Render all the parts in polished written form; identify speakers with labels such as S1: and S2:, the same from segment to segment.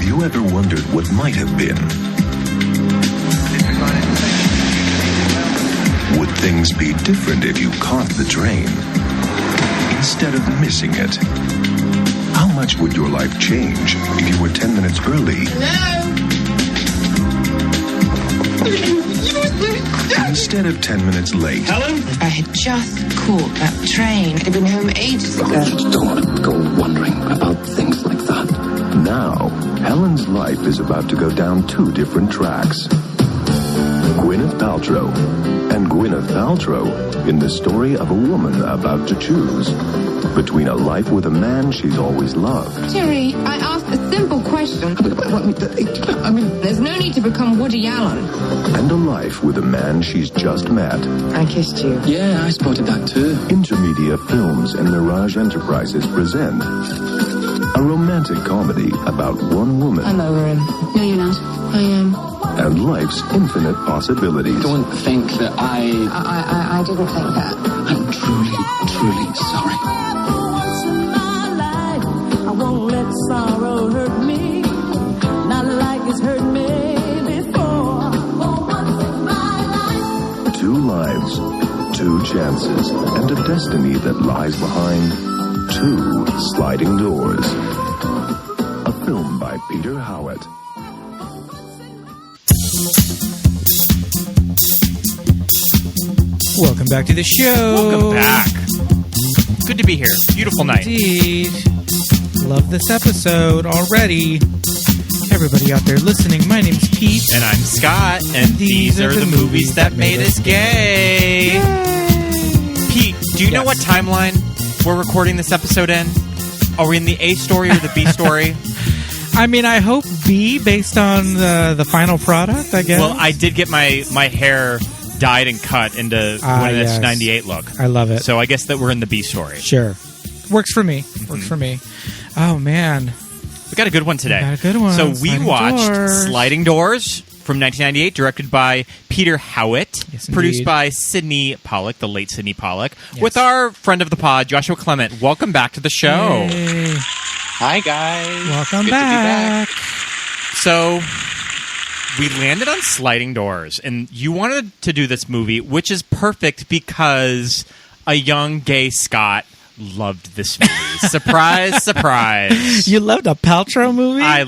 S1: Have you ever wondered what might have been? Would things be different if you caught the train instead of missing it? How much would your life change if you were 10 minutes early? Instead of 10 minutes late.
S2: Helen? I had just caught that train. I'd been home ages ago.
S3: You just don't want to go wondering about things like that.
S1: Now, Helen's life is about to go down two different tracks. Gwyneth Paltrow and Gwyneth Paltrow in the story of a woman about to choose between a life with a man she's always loved.
S2: Terry, I asked a simple question. There's no need to become Woody Allen.
S1: And a life with a man she's just met.
S2: I kissed you.
S3: Yeah, I spotted that too.
S1: Intermedia Films and Mirage Enterprises present a romantic comedy about one woman.
S2: I'm over him. No, you're not. I am.
S1: And life's infinite possibilities.
S3: Don't think that
S2: I didn't think that.
S3: I'm truly sorry.
S4: Once in my life, I won't let sorrow hurt me. Not like it's hurt me before. Once in my life.
S1: Two lives, two chances, and a destiny that lies behind two sliding doors. A film by Peter Howitt.
S5: Welcome back to the show.
S6: Welcome back. Good to be here. Beautiful night.
S5: Indeed. Love this episode already. Everybody out there listening, my name's Pete.
S6: And I'm Scott, and these are the movies that made us gay.
S5: Yay.
S6: Pete, do you know what timeline we're recording this episode in? Are we in the A story or the B story?
S5: I mean, I hope B, based on the final product, I guess.
S6: Well, I did get my hair dyed and cut into Gwyneth's 98 look.
S5: I love it.
S6: So I guess that we're in the B story.
S5: Sure. Works for me. Works for me. Oh, man.
S6: We got a good one today.
S5: Got a good one.
S6: So we
S5: Sliding
S6: watched
S5: Doors.
S6: Sliding Doors from 1998, directed by Peter Howitt,
S5: Yes,
S6: produced
S5: indeed.
S6: by Sidney Pollack, the late Sidney Pollack,
S5: Yes.
S6: with our friend of the pod, Joshua Clement. Welcome back to the show.
S5: Yay.
S7: Hi, guys.
S5: Welcome
S7: Good
S5: back.
S7: to be back.
S6: So we landed on Sliding Doors, and you wanted to do this movie, which is perfect because a young gay Scott loved this movie. Surprise, surprise.
S5: You loved a Paltrow movie?
S6: I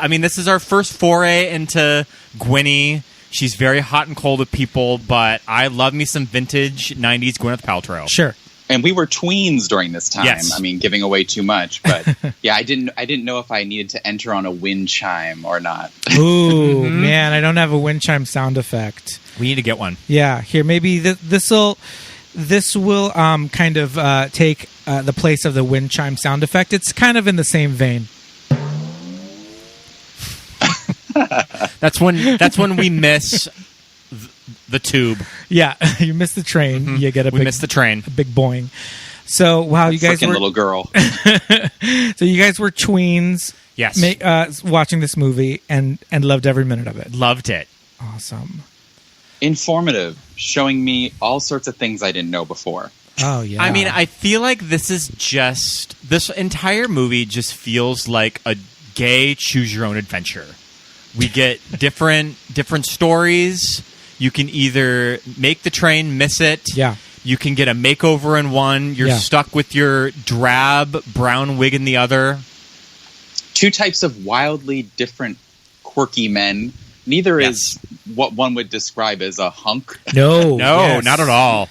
S6: mean, this is our first foray into Gwynny. She's very hot and cold with people, but I love me some vintage 90s Gwyneth Paltrow.
S5: Sure.
S7: And we were tweens during this time.
S6: Yes.
S7: I mean, giving away too much, but yeah, I didn't know if I needed to enter on a wind chime or not.
S5: Ooh, man, I don't have a wind chime sound effect.
S6: We need to get one.
S5: Yeah, here, maybe this will kind of take the place of the wind chime sound effect. It's kind of in the same vein.
S6: That's when we miss the tube.
S5: Yeah, you miss the train. You get
S6: We missed the train.
S5: a big boing. So, wow, you guys
S7: Frickin'
S5: were
S7: little girl.
S5: so you guys were tweens.
S6: Yes.
S5: Watching this movie and loved every minute of it.
S6: Loved it.
S5: Awesome.
S7: Informative, showing me all sorts of things I didn't know before.
S5: Oh yeah.
S6: I mean, I feel like this entire movie just feels like a gay choose your own adventure. We get different stories. You can either make the train, miss it.
S5: Yeah.
S6: You can get a makeover in one. You're stuck with your drab brown wig in the other.
S7: Two types of wildly different, quirky men. Neither is what one would describe as a hunk.
S5: No,
S6: not at all.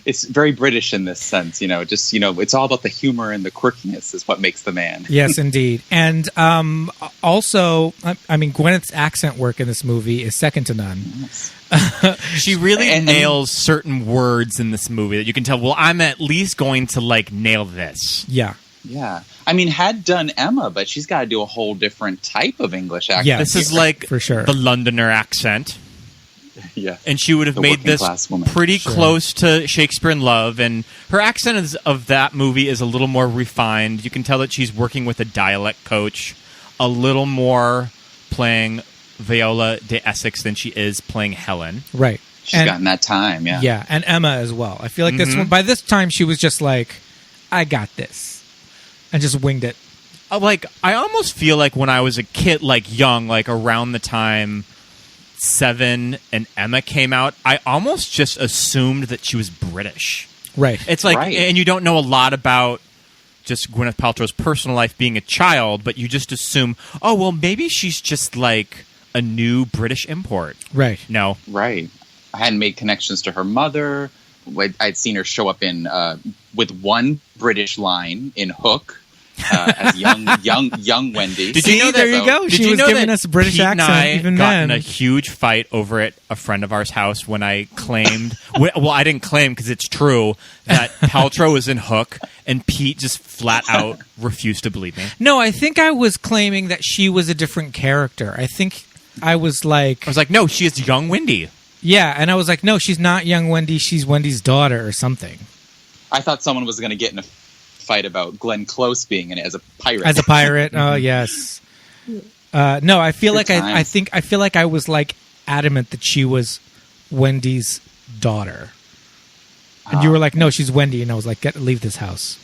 S7: It's very British in this sense, it's all about the humor and the quirkiness is what makes the man.
S5: Yes, indeed. And also, I mean, Gwyneth's accent work in this movie is second to none.
S6: She really nails certain words in this movie that you can tell, well, I'm at least going to, nail this.
S5: Yeah.
S7: Yeah. I mean, had done Emma, but she's got to do a whole different type of English accent.
S5: Yeah,
S6: This is
S5: for sure.
S6: the Londoner accent.
S7: Yeah.
S6: And she would have made this pretty close to Shakespeare in Love. And her accent of that movie is a little more refined. You can tell that she's working with a dialect coach, a little more playing Viola de Essex than she is playing Helen.
S5: Right.
S7: She's gotten that time, yeah.
S5: Yeah, and Emma as well. I feel like this one, by this time she was just like, I got this. And just winged it.
S6: I almost feel like when I was a kid, like young, like around the time Seven and Emma came out, I almost just assumed that she was British.
S5: Right.
S6: It's like, and you don't know a lot about just Gwyneth Paltrow's personal life being a child, but you just assume, oh, well, maybe she's just like a new British import.
S5: Right.
S6: No.
S7: Right. I hadn't made connections to her mother. I'd seen her show up in with one British line in Hook as young Wendy.
S6: Did you know that?
S5: There you go. She was giving us a British
S6: Pete
S5: accent.
S6: And I
S5: even
S6: got
S5: then.
S6: in a huge fight over at a friend of ours' house when I claimed. Well, I didn't claim because it's true that Paltrow was in Hook, and Pete just flat out refused to believe me.
S5: No, I think I was claiming that she was a different character. I think I was like,
S6: no, she is young Wendy.
S5: Yeah, and I was like, no, she's not young Wendy. She's Wendy's daughter or something.
S7: I thought someone was going to get in a fight about Glenn Close being in it as a pirate.
S5: As a pirate, oh yes. No, I feel
S7: Good
S5: like
S7: times.
S5: I feel like I was like adamant that she was Wendy's daughter, and you were like, no, she's Wendy, and I was like, leave this house.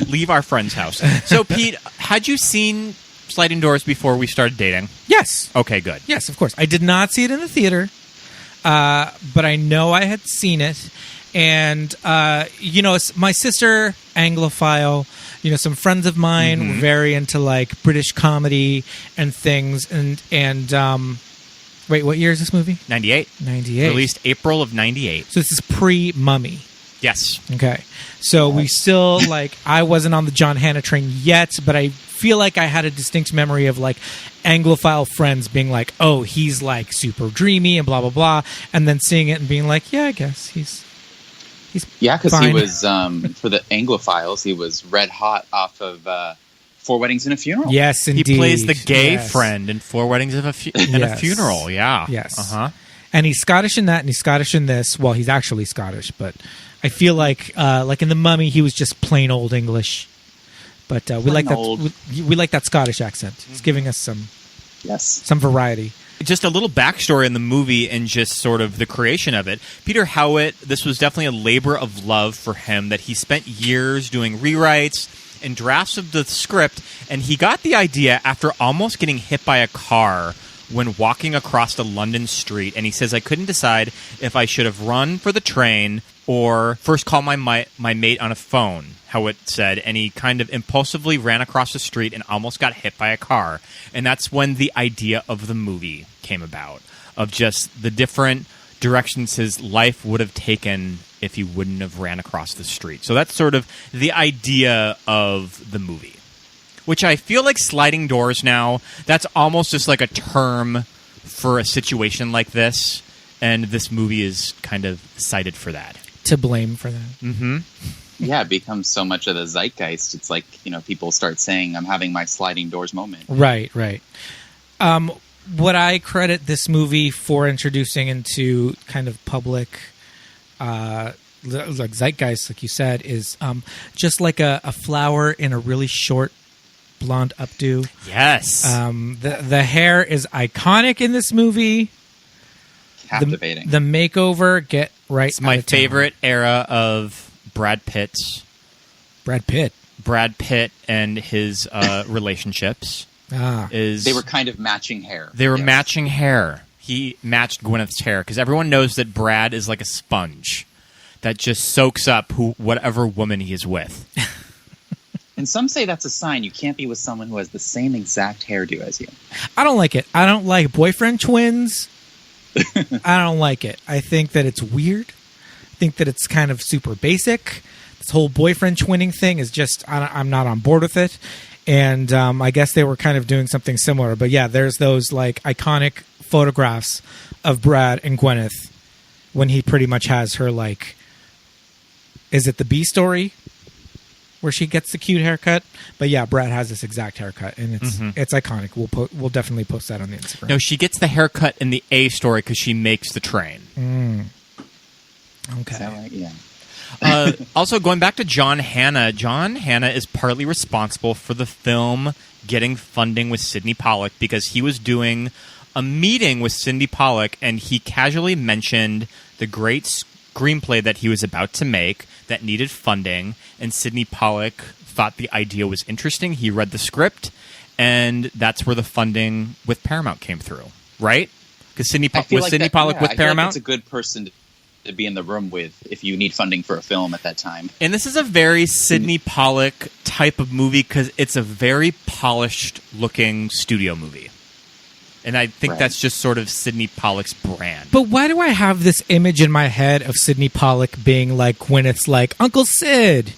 S6: Leave our friend's house. So, Pete, had you seen Sliding Doors before we started dating?
S5: Yes.
S6: Okay, good.
S5: Yes, of course. I did not see it in the theater, but I know I had seen it. And, my sister, Anglophile, some friends of mine were very into, like, British comedy and things. And wait, what year is this movie?
S6: 98.
S5: 98.
S6: Released April of 98.
S5: So this is pre-Mummy.
S6: Yes.
S5: Okay. So we still, I wasn't on the John Hannah train yet, but I feel like I had a distinct memory of, Anglophile friends being like, oh, he's, super dreamy and blah, blah, blah. And then seeing it and being like, yeah, I guess he's
S7: because
S5: fine.
S7: he was, for the Anglophiles, he was red hot off of 4 Weddings and a Funeral.
S5: Yes, indeed.
S6: He plays the gay friend in 4 Weddings and a Funeral. Yeah.
S5: Yes.
S6: Uh-huh.
S5: And he's Scottish in that, and he's Scottish in this. Well, he's actually Scottish, but I feel like in The Mummy, he was just plain old English. But we like that. We like that Scottish accent. It's giving us some variety.
S6: Just a little backstory in the movie and just sort of the creation of it. Peter Howitt, this was definitely a labor of love for him, that he spent years doing rewrites and drafts of the script, and he got the idea after almost getting hit by a car when walking across a London street, and he says, I couldn't decide if I should have run for the train or first call my mate on a phone, Howitt said, and he kind of impulsively ran across the street and almost got hit by a car. And that's when the idea of the movie came about, of just the different directions his life would have taken if he wouldn't have ran across the street. So that's sort of the idea of the movie, which I feel like Sliding Doors now, that's almost just like a term for a situation like this, and this movie is kind of cited for that.
S5: To blame for that.
S6: Mm-hmm.
S7: Yeah, it becomes so much of the zeitgeist. It's like, people start saying, I'm having my Sliding Doors moment.
S5: Right. What I credit this movie for introducing into kind of public like zeitgeist, like you said, is just like a flower in a really short blonde updo.
S6: Yes.
S5: The hair is iconic in this movie.
S7: Captivating.
S5: The makeover, get right.
S6: It's my favorite era of Brad Pitt's.
S5: Brad Pitt
S6: and his relationships.
S7: They were kind of matching hair.
S6: They were matching hair. He matched Gwyneth's hair because everyone knows that Brad is like a sponge that just soaks up whatever woman he is with.
S7: And some say that's a sign you can't be with someone who has the same exact hairdo as you.
S5: I don't like it. I don't like boyfriend twins. I don't like it. I think that it's weird. I think that it's kind of super basic. This whole boyfriend twinning thing is just, I'm not on board with it. And I guess they were kind of doing something similar. But yeah, there's those like iconic photographs of Brad and Gwyneth when he pretty much has her like, is it the B story where she gets the cute haircut? But yeah, Brad has this exact haircut, and it's iconic. We'll definitely post that on the Instagram.
S6: No, she gets the haircut in the A story because she makes the train.
S5: Okay.
S7: Is that right? Yeah.
S6: Also, going back to John Hannah is partly responsible for the film getting funding with Sidney Pollack because he was doing a meeting with Sidney Pollack, and he casually mentioned the great screenplay that he was about to make that needed funding, and Sidney Pollack thought the idea was interesting. He read the script, and that's where the funding with Paramount came through, right? Because Sidney Pollack with
S7: I feel
S6: Paramount.
S7: like it's a good person to be in the room with if you need funding for a film at that time.
S6: And this is a very Sidney Pollack type of movie because it's a very polished-looking studio movie. And I think that's just sort of Sidney Pollack's brand.
S5: But why do I have this image in my head of Sidney Pollack being like Gwyneth's like Uncle Sid?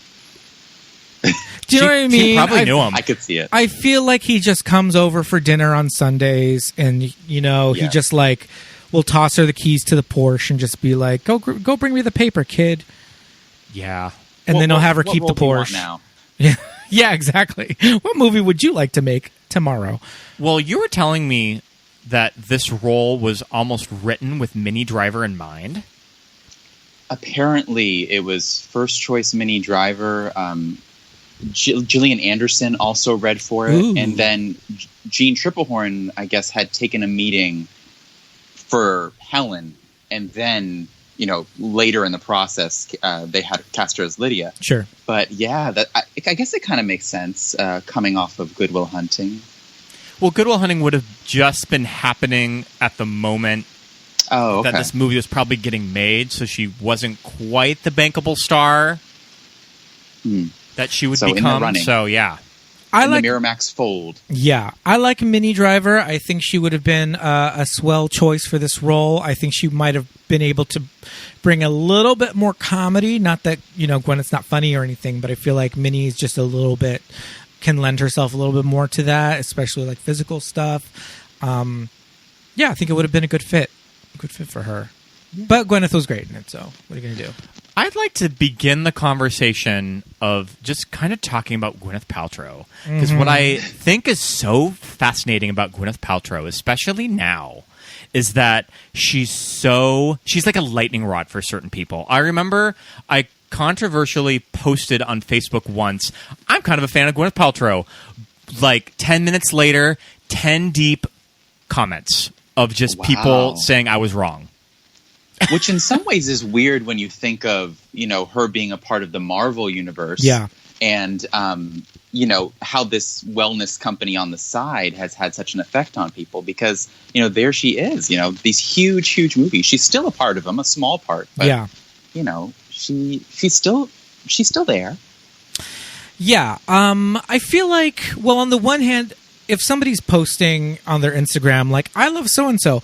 S5: Do you know what I mean?
S6: She probably knew him.
S7: I could see it.
S5: I feel like he just comes over for dinner on Sundays, and he just like will toss her the keys to the Porsche and just be like, "Go bring me the paper, kid."
S6: Yeah,
S5: and then he'll have her keep the Porsche.
S7: Now?
S5: Yeah, exactly. What movie would you like to make tomorrow?
S6: Well, you were telling me that this role was almost written with Minnie Driver in mind.
S7: Apparently, it was first choice Minnie Driver. Gillian Anderson also read for it.
S5: Ooh.
S7: And then Jean Triplehorn, I guess, had taken a meeting for Helen. And then, later in the process, they had cast her as Lydia.
S5: Sure.
S7: But yeah, I guess it kind of makes sense coming off of Good Will Hunting.
S6: Well, Good Will Hunting would have just been happening at the moment that this movie was probably getting made, so she wasn't quite the bankable star that she would become. So, yeah.
S7: The Miramax fold.
S5: Yeah. I like Minnie Driver. I think she would have been a swell choice for this role. I think she might have been able to bring a little bit more comedy. Not that, Gwyneth's not funny or anything, but I feel like Minnie is just a little bit... can lend herself a little bit more to that, especially like physical stuff. I think it would have been a good fit for her. Yeah. But Gwyneth was great in it, so what are you going to do?
S6: I'd like to begin the conversation of just kind of talking about Gwyneth Paltrow. Because what I think is so fascinating about Gwyneth Paltrow, especially now, is that she's like a lightning rod for certain people. I remember I controversially posted on Facebook once, I'm kind of a fan of Gwyneth Paltrow. Like 10 minutes later, 10 deep comments of just people saying I was wrong.
S7: Which in some ways is weird when you think of, her being a part of the Marvel universe.
S5: Yeah.
S7: And, how this wellness company on the side has had such an effect on people because, there she is, these huge, huge movies. She's still a part of them, a small part. But,
S5: yeah.
S7: She's still there.
S5: Yeah. I feel like, well, on the one hand, if somebody's posting on their Instagram, like, I love so-and-so,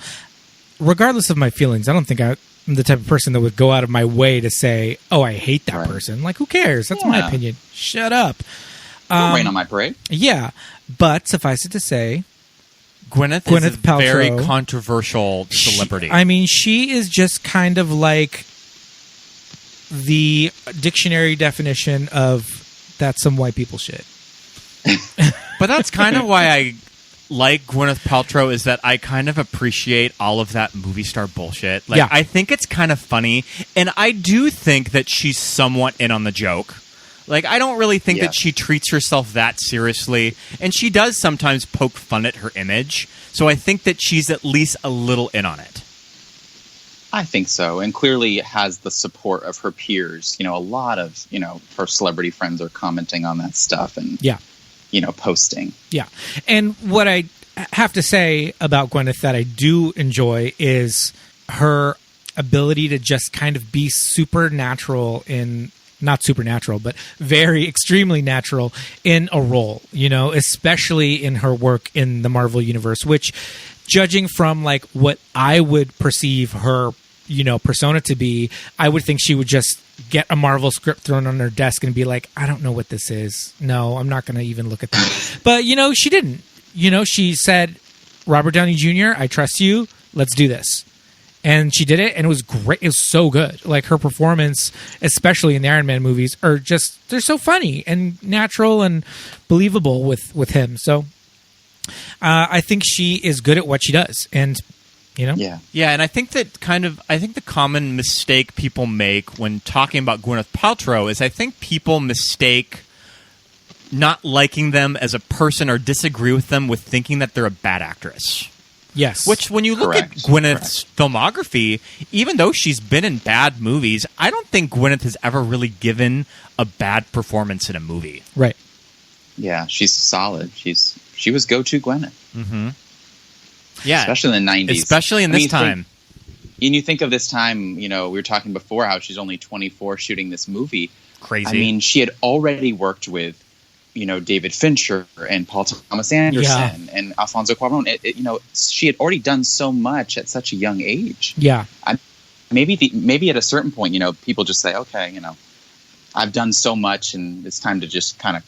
S5: regardless of my feelings, I don't think I'm the type of person that would go out of my way to say, oh, I hate that person. Like, who cares? That's my opinion. Shut up.
S7: Don't rain on my parade.
S5: Yeah. But suffice it to say,
S6: Gwyneth is a
S5: Paltrow,
S6: very controversial celebrity.
S5: She is just kind of like the dictionary definition of that's some white people shit.
S6: But that's kind of why I like Gwyneth Paltrow, is that I kind of appreciate all of that movie star bullshit. Like, I think it's kind of funny, and I do think that she's somewhat in on the joke. Like, I don't really think that she treats herself that seriously, and she does sometimes poke fun at her image, so I think that she's at least a little in on it.
S7: I think so, and clearly has the support of her peers. A lot of, her celebrity friends are commenting on that stuff and, posting. Yeah.
S5: And what I have to say about Gwyneth that I do enjoy is her ability to just kind of be supernatural in... not supernatural, but very extremely natural in a role, especially in her work in the Marvel Universe, which, judging from like what I would perceive her, persona to be, I would think she would just get a Marvel script thrown on her desk and be like, I don't know what this is. No, I'm not going to even look at that. But, she didn't. She said, Robert Downey Jr., I trust you. Let's do this. And she did it, and it was great. It was so good. Like, her performance, especially in the Iron Man movies, are just, they're so funny and natural and believable with him. So I think she is good at what she does. And,
S6: Yeah, and I think that the common mistake people make when talking about Gwyneth Paltrow is I think people mistake not liking them as a person or disagree with them with thinking that they're a bad actress.
S5: Yes.
S6: Which, when you look at Gwyneth's filmography, even though she's been in bad movies, I don't think Gwyneth has ever really given a bad performance in a movie.
S5: Right.
S7: Yeah, she's solid. She was go-to Gwyneth.
S6: Mm-hmm. Yeah,
S7: especially in the 90s,
S6: especially in this time.
S7: And you think of this time, we were talking before how she's only 24 shooting this movie.
S6: Crazy.
S7: I mean, she had already worked with, David Fincher and Paul Thomas Anderson and Alfonso Cuarón. She had already done so much at such a young age.
S5: Yeah.
S7: Maybe at a certain point, people just say, okay, I've done so much and it's time to just kind of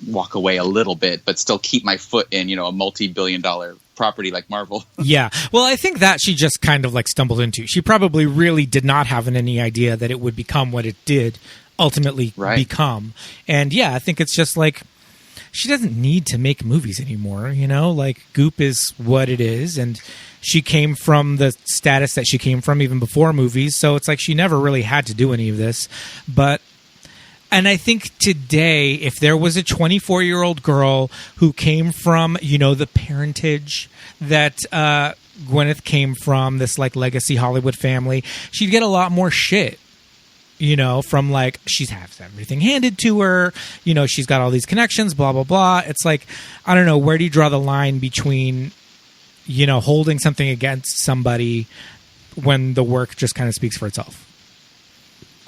S7: walk away a little bit, but still keep my foot in, a multi-billion-dollar property like Marvel.
S5: Yeah. Well, I think that she just kind of stumbled into. She probably really did not have any idea that it would become what it did ultimately become. And yeah, I think it's just she doesn't need to make movies anymore, Goop is what it is, and she came from the status that she came from even before movies, so it's she never really had to do any of this. And I think today, if there was a 24-year-old girl who came from, the parentage that Gwyneth came from, this legacy Hollywood family, she'd get a lot more shit. From she has everything handed to her, she's got all these connections, blah, blah, blah. It's I don't know, where do you draw the line between, holding something against somebody when the work just kind of speaks for itself?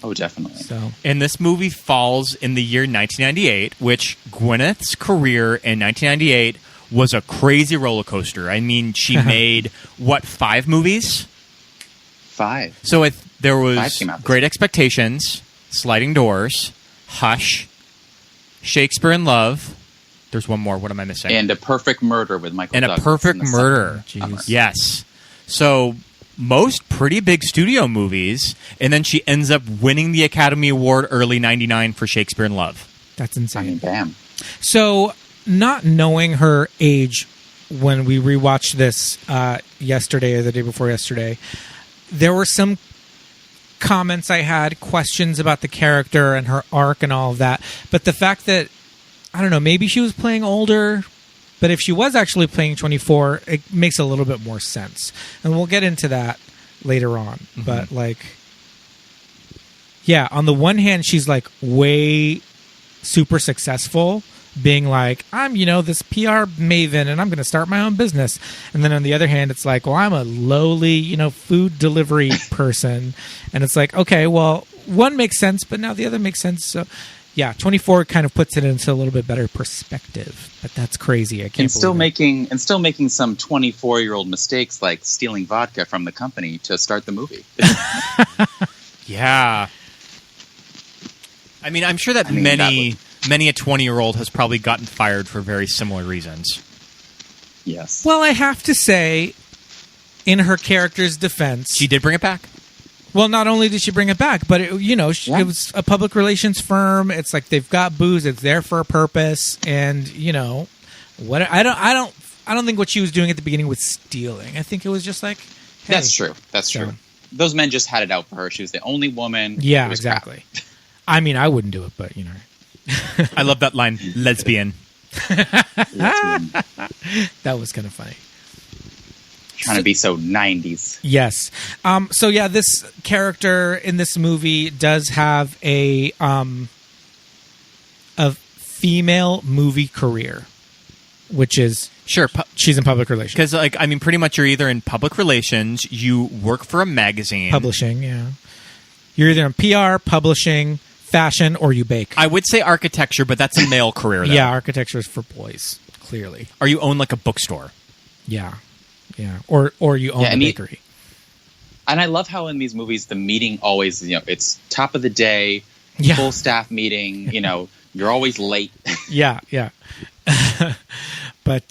S7: Oh, definitely.
S5: So,
S6: and this movie falls in the year 1998, which Gwyneth's career in 1998 was a crazy roller coaster. I mean, she made, 5 movies?
S7: 5.
S6: So there was Great Expectations, Sliding Doors, Hush, Shakespeare in Love. There's one more. What am I missing?
S7: And A Perfect Murder with Michael Douglas.
S6: And A Perfect Murder. Yes. So most pretty big studio movies, and then she ends up winning the Academy Award early 99 for Shakespeare in Love.
S5: That's insane.
S7: I mean, bam.
S5: So not knowing her age when we rewatched this yesterday or the day before yesterday, there were some comments I had, questions about the character and her arc and all of that. But the fact that, I don't know, maybe she was playing older, but if she was actually playing 24, it makes a little bit more sense. And we'll get into that later on. Mm-hmm. But yeah, on the one hand, she's way super successful, being I'm, this PR maven and I'm going to start my own business. And then on the other hand, it's well, I'm a lowly, food delivery person. And it's okay, well, one makes sense, but now the other makes sense. So yeah, 24 kind of puts it into a little bit better perspective, but that's crazy. I can't
S7: and still making some 24-year-old mistakes like stealing vodka from the company to start the movie.
S6: Yeah. I mean, I'm sure that many a 20-year-old has probably gotten fired for very similar reasons.
S7: Yes.
S5: Well, I have to say, in her character's defense,
S6: she did bring it back.
S5: Well, not only did she bring it back, but it was a public relations firm. It's they've got booze. It's there for a purpose, and what I don't think what she was doing at the beginning was stealing. I think it was just hey.
S7: That's true. That's true. Those men just had it out for her. She was the only woman.
S5: Yeah, exactly. I mean, I wouldn't do it, but
S6: I love that line, lesbian.
S5: That was kind of funny.
S7: Trying to be so 90s.
S5: Yes. So yeah, this character in this movie does have a female movie career, which is she's in public relations.
S6: Because pretty much you're either in public relations, you work for a magazine,
S5: publishing. Yeah, you're either in PR, publishing, fashion, or you bake.
S6: I would say architecture, but that's a male career, though.
S5: Yeah, architecture is for boys, clearly.
S6: Or you own a bookstore.
S5: Yeah. Yeah, or you own a bakery.
S7: And I love how in these movies the meeting always, it's top of the day, full staff meeting, you're always late.
S5: Yeah. But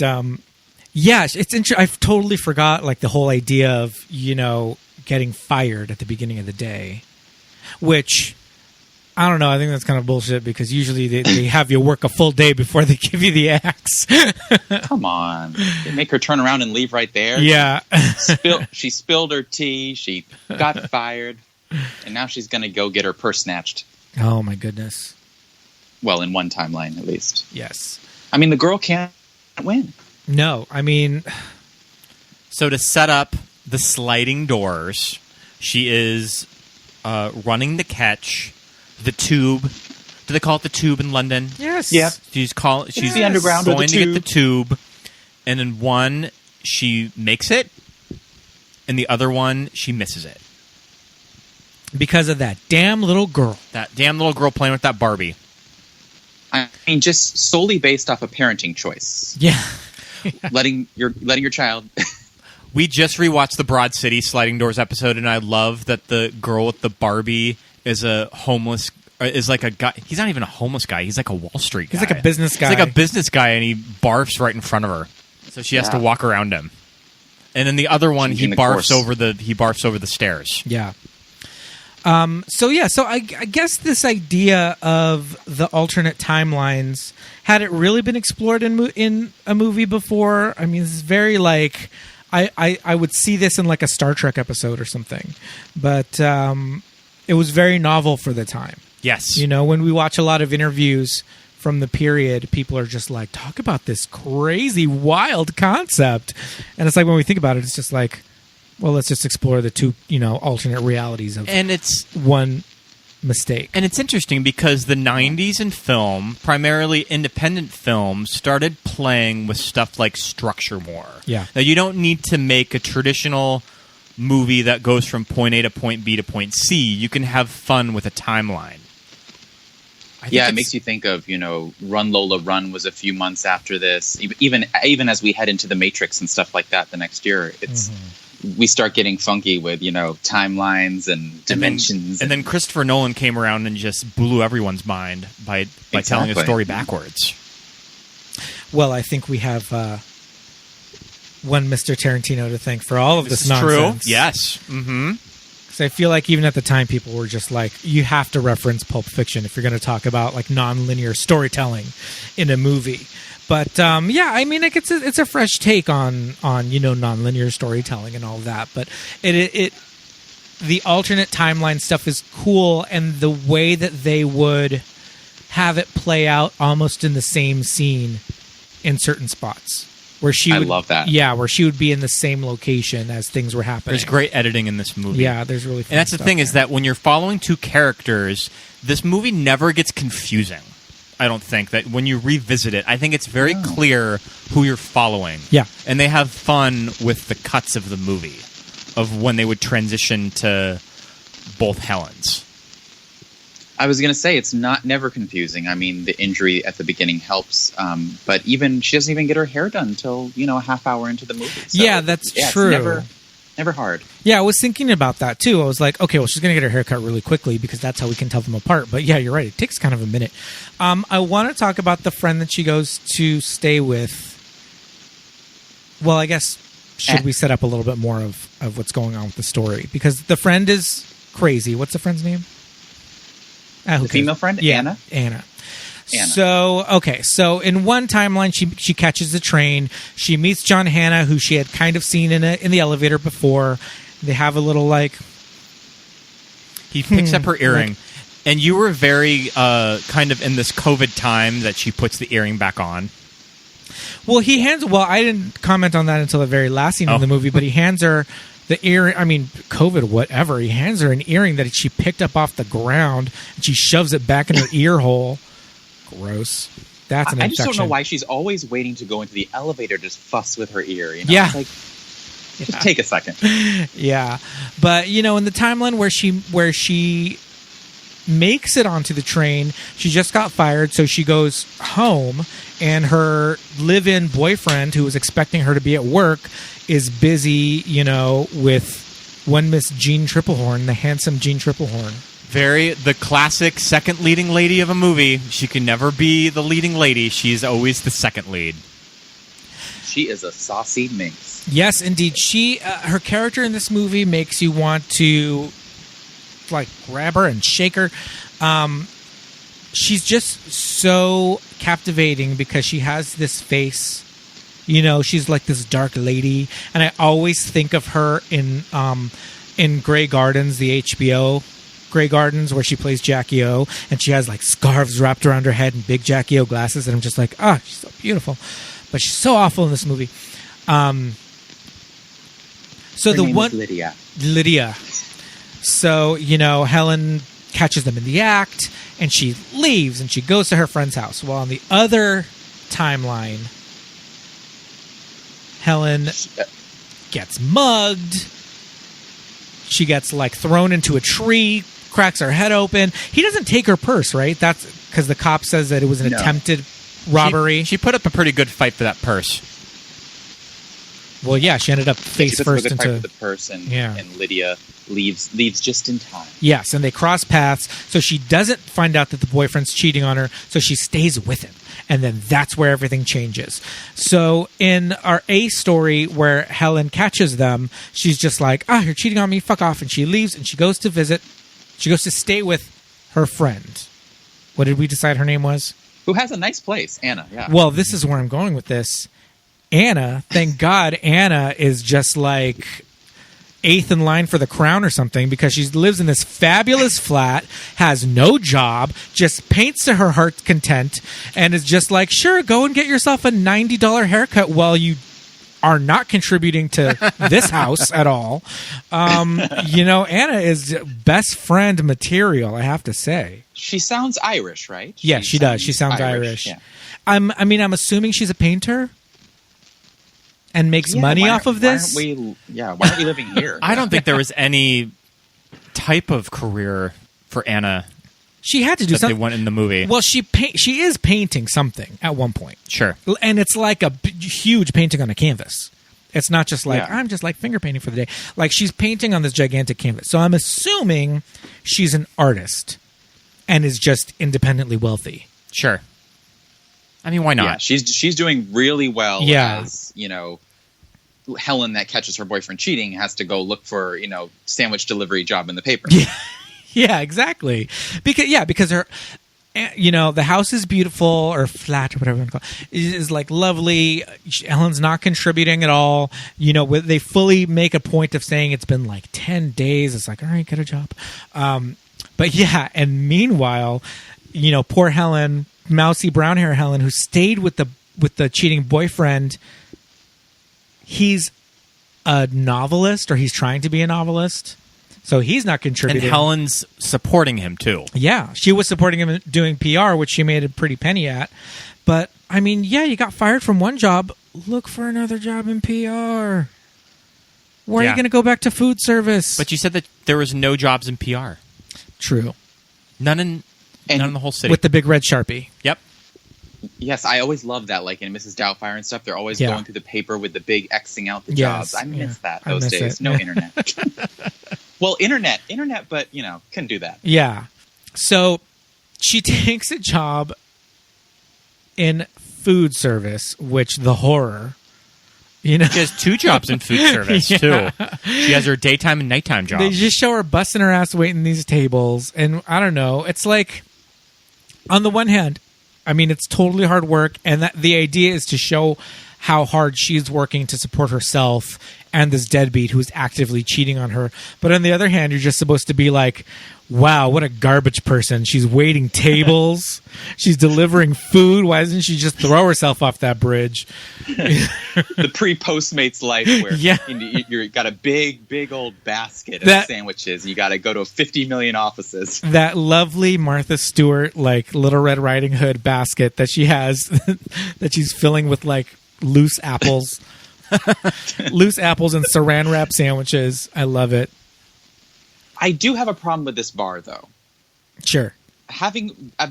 S5: it's interesting. I totally forgot the whole idea of, getting fired at the beginning of the day, which I don't know. I think that's kind of bullshit because usually they have you work a full day before they give you the axe.
S7: Come on. They make her turn around and leave right there.
S5: Yeah.
S7: She spilled her tea. She got fired. And now she's going to go get her purse snatched.
S5: Oh, my goodness.
S7: Well, in one timeline, at least.
S5: Yes.
S7: I mean, the girl can't win.
S5: No, I mean...
S6: So to set up the sliding doors, she is running the catch... the tube Do they call it the Tube in London?
S5: Yes.
S7: Yeah.
S6: She's
S7: the underground or the
S6: going to get
S7: tube.
S6: the Tube, and in one she makes it, and the other one she misses it
S5: Because of that damn little girl.
S6: That damn little girl playing with that Barbie.
S7: I mean, just solely based off a parenting choice.
S5: Yeah.
S7: letting your child.
S6: We just rewatched the Broad City Sliding Doors episode, and I love that the girl with the Barbie is a homeless. Is like a guy. He's not even a homeless guy. He's like a Wall Street guy.
S5: He's like a business guy.
S6: He's like a business guy, and he barfs right in front of her, so she has to walk around him. And then the other one, he barfs over the stairs.
S5: Yeah. So I guess this idea of the alternate timelines, had it really been explored in a movie before? I mean, this is very like I would see this in like a Star Trek episode or something, but it was very novel for the time.
S6: Yes.
S5: You know, when we watch a lot of interviews from the period, people are just like, talk about this crazy, wild concept. And it's like, when we think about it, it's just like, well, let's just explore the two, alternate realities of one mistake.
S6: And it's interesting because the 90s in film, primarily independent film, started playing with stuff like structure more.
S5: Yeah.
S6: Now, you don't need to make a traditional movie that goes from point A to point B to point C. You can have fun with a timeline.
S7: It makes you think of, Run Lola Run was a few months after this. Even as we head into The Matrix and stuff like that the next year, we start getting funky with, timelines and dimensions.
S6: And then Christopher Nolan came around and just blew everyone's mind by telling a story backwards.
S5: Well, I think we have one Mr. Tarantino to thank for all of this nonsense.
S6: True. Yes. Mm-hmm.
S5: I feel like even at the time, people were just like, you have to reference Pulp Fiction if you're going to talk about like non-linear storytelling in a movie. But I mean, like it's a fresh take on non-linear storytelling and all that. But the alternate timeline stuff is cool, and the way that they would have it play out almost in the same scene in certain spots. I
S7: love that.
S5: Yeah, where she would be in the same location as things were happening.
S6: There's great editing in this movie.
S5: Yeah, there's really fun
S6: And that's the
S5: stuff
S6: thing
S5: there.
S6: is that when you're following two characters, this movie never gets confusing. I don't think that when you revisit it, I think it's very clear who you're following.
S5: Yeah.
S6: And they have fun with the cuts of the movie, of when they would transition to both Helens.
S7: I was going to say, it's never confusing. I mean, the injury at the beginning helps, but she doesn't even get her hair done until a half hour into the movie. So,
S5: that's true.
S7: It's never hard.
S5: Yeah, I was thinking about that too. I was like, okay, well, she's going to get her hair cut really quickly because that's how we can tell them apart. But yeah, you're right. It takes kind of a minute. I want to talk about the friend that she goes to stay with. Well, I guess, should we set up a little bit more of what's going on with the story? Because the friend is crazy. What's the friend's name?
S7: The female friend?
S5: Yeah, Anna. So, okay. So in one timeline, she catches the train. She meets John Hannah, who she had kind of seen in the elevator before. They have a little
S6: He picks up her earring. And you were very kind of in this COVID time that she puts the earring back on.
S5: Well, I didn't comment on that until the very last scene in the movie, but he hands her the earring. I mean, COVID, whatever. He hands her an earring that she picked up off the ground, and she shoves it back in her ear hole. Gross. That's an infection.
S7: I just don't know why she's always waiting to go into the elevator to just fuss with her ear.
S5: Yeah.
S7: It's like, just take a second.
S5: Yeah. But, in the timeline where she makes it onto the train, she just got fired, so she goes home, and her live-in boyfriend, who was expecting her to be at work, is busy, with one Miss Jean Triplehorn, the handsome Jean Triplehorn.
S6: The classic second leading lady of a movie. She can never be the leading lady. She's always the second lead.
S7: She is a saucy minx.
S5: Yes, indeed. Her character in this movie makes you want to grab her and shake her. She's just so captivating because she has this face. She's like this dark lady, and I always think of her in Grey Gardens, the HBO Grey Gardens, where she plays Jackie O, and she has scarves wrapped around her head and big Jackie O glasses, and I'm just like, she's so beautiful, but she's so awful in this movie. So
S7: her name is Lydia.
S5: So Helen catches them in the act, and she leaves and she goes to her friend's house. Well, on the other timeline, Helen gets mugged. She gets like thrown into a tree, cracks her head open. He doesn't take her purse, right? That's because the cop says that it was an attempted robbery.
S6: She put up a pretty good fight for that purse.
S5: Well, yeah, she ended up face first into
S7: the purse, and Lydia leaves just in time.
S5: Yes, and they cross paths, so she doesn't find out that the boyfriend's cheating on her, so she stays with him. And then that's where everything changes. So in our A story where Helen catches them, she's just like, you're cheating on me, fuck off. And she leaves and she goes to stay with her friend. What did we decide her name was?
S7: Who has a nice place, Anna, yeah.
S5: Well, this is where I'm going with this. Anna, thank God Anna is just like 8th in line for the crown or something, because she lives in this fabulous flat, has no job, just paints to her heart's content, and is just like, sure, go and get yourself a $90 haircut while you are not contributing to this house at all. Anna is best friend material, I have to say.
S7: She sounds Irish, right?
S5: Yeah, she does. She sounds Irish.
S7: Yeah.
S5: I'm assuming she's a painter and makes money off of this.
S7: Why aren't we living here?
S6: I don't think there was any type of career for Anna.
S5: She had to do something.
S6: They went in the movie.
S5: Well, she is painting something at one point.
S6: Sure.
S5: And it's like a huge painting on a canvas. It's not just like, I'm just like finger painting for the day. Like, she's painting on this gigantic canvas. So I'm assuming she's an artist and is just independently wealthy.
S6: Sure. I mean, why not?
S7: Yeah, she's doing really well.
S5: Yeah.
S7: As, Helen that catches her boyfriend cheating has to go look for, sandwich delivery job in the paper.
S5: Yeah, yeah, exactly. Because her, the house is beautiful, or flat, or whatever you want to call it, is like lovely. Helen's not contributing at all. They fully make a point of saying it's been like 10 days. It's like, all right, get a job. But yeah, and meanwhile, poor Helen, mousy brown hair Helen, who stayed with the cheating boyfriend. He's a novelist, or he's trying to be a novelist, so he's not contributing.
S6: And Helen's supporting him too.
S5: Yeah, she was supporting him doing PR, which she made a pretty penny at. But I mean, yeah, you got fired from one job. Look for another job in PR. Where are you going to go back to food service?
S6: But you said that there was no jobs in PR.
S5: True.
S6: None in the whole city.
S5: With the big red Sharpie.
S6: Yep.
S7: Yes, I always love that. Like in Mrs. Doubtfire and stuff, they're always going through the paper with the big Xing out the jobs. I miss that those days. No internet. Well, internet, but couldn't do that.
S5: Yeah. So she takes a job in food service, which the horror.
S6: She has 2 jobs in food service too. She has her daytime and nighttime jobs.
S5: They just show her busting her ass waiting these tables, and I don't know. It's like, on the one hand, I mean, it's totally hard work, and that the idea is to show how hard she's working to support herself and this deadbeat who's actively cheating on her. But on the other hand, you're just supposed to be like, wow, what a garbage person. She's waiting tables. She's delivering food. Why doesn't she just throw herself off that bridge?
S7: The pre-Postmates life where you got a big old basket of sandwiches. You got to go to 50 million offices.
S5: That lovely Martha Stewart, like Little Red Riding Hood basket that she has, that she's filling with like loose apples. Loose apples and saran wrap sandwiches. I love it.
S7: I do have a problem with this bar, though.
S5: Sure.
S7: I've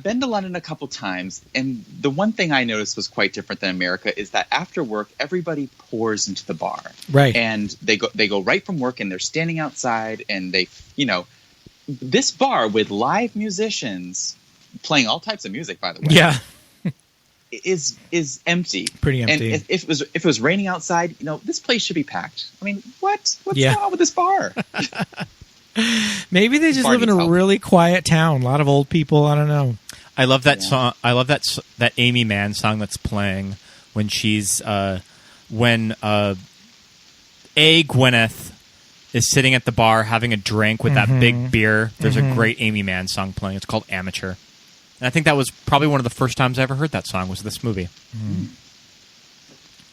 S7: been to London a couple times, and the one thing I noticed was quite different than America is that after work, everybody pours into the bar.
S5: Right.
S7: And they go right from work, and they're standing outside, and this bar with live musicians playing all types of music, by the way.
S5: Yeah.
S7: is empty.
S5: Pretty empty.
S7: And if it was raining outside, this place should be packed. I mean, what's going on with this bar?
S5: Maybe they just live in a really quiet town. A lot of old people. I don't know.
S6: I love that song. I love that Amy Mann song that's playing when she's Gwyneth is sitting at the bar having a drink with that big beer. There's a great Amy Mann song playing. It's called Amateur. And I think that was probably one of the first times I ever heard that song was this movie.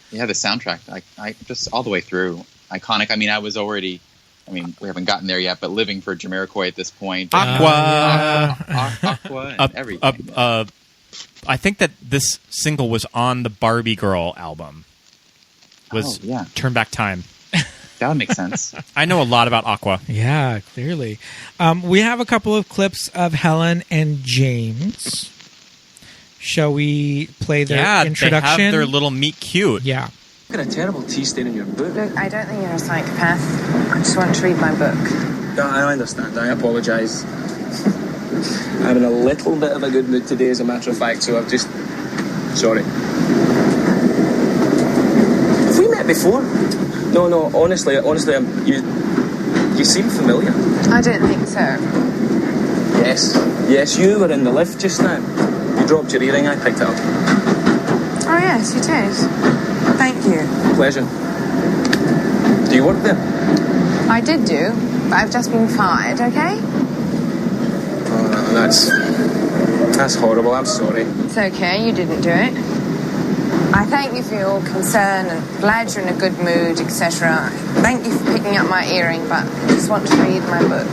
S7: Yeah, the soundtrack. I just all the way through iconic. I mean, I was already I mean, we haven't gotten there yet, but living for Jamiroquai at this point.
S6: Aqua.
S7: Aqua and everything.
S6: I think that this single was on the Barbie Girl album. Turn Back Time.
S7: That would make sense.
S6: I know a lot about Aqua.
S5: Yeah, clearly. We have a couple of clips of Helen and James. Shall we play their introduction?
S6: They have their little meet cute.
S5: Yeah.
S8: You've got a terrible tea stain in your book.
S2: Look, I don't think you're a psychopath. I just want to read my book.
S8: No, I understand. I apologise. I'm in a little bit of a good mood today, as a matter of fact, so I've just... Sorry. Have we met before? No, honestly, you seem familiar.
S2: I don't think so.
S8: Yes, you were in the lift just now. You dropped your earring, I picked it up.
S2: Oh, yes, you did. Thank you.
S8: Pleasure. Do you work there?
S2: I did do, but I've just been fired, okay?
S8: Oh, no, that's horrible. I'm sorry.
S2: It's okay, you didn't do it. I thank you for your concern and glad you're in a good mood, etc. Thank you for picking up my earring, but I just want to read my book.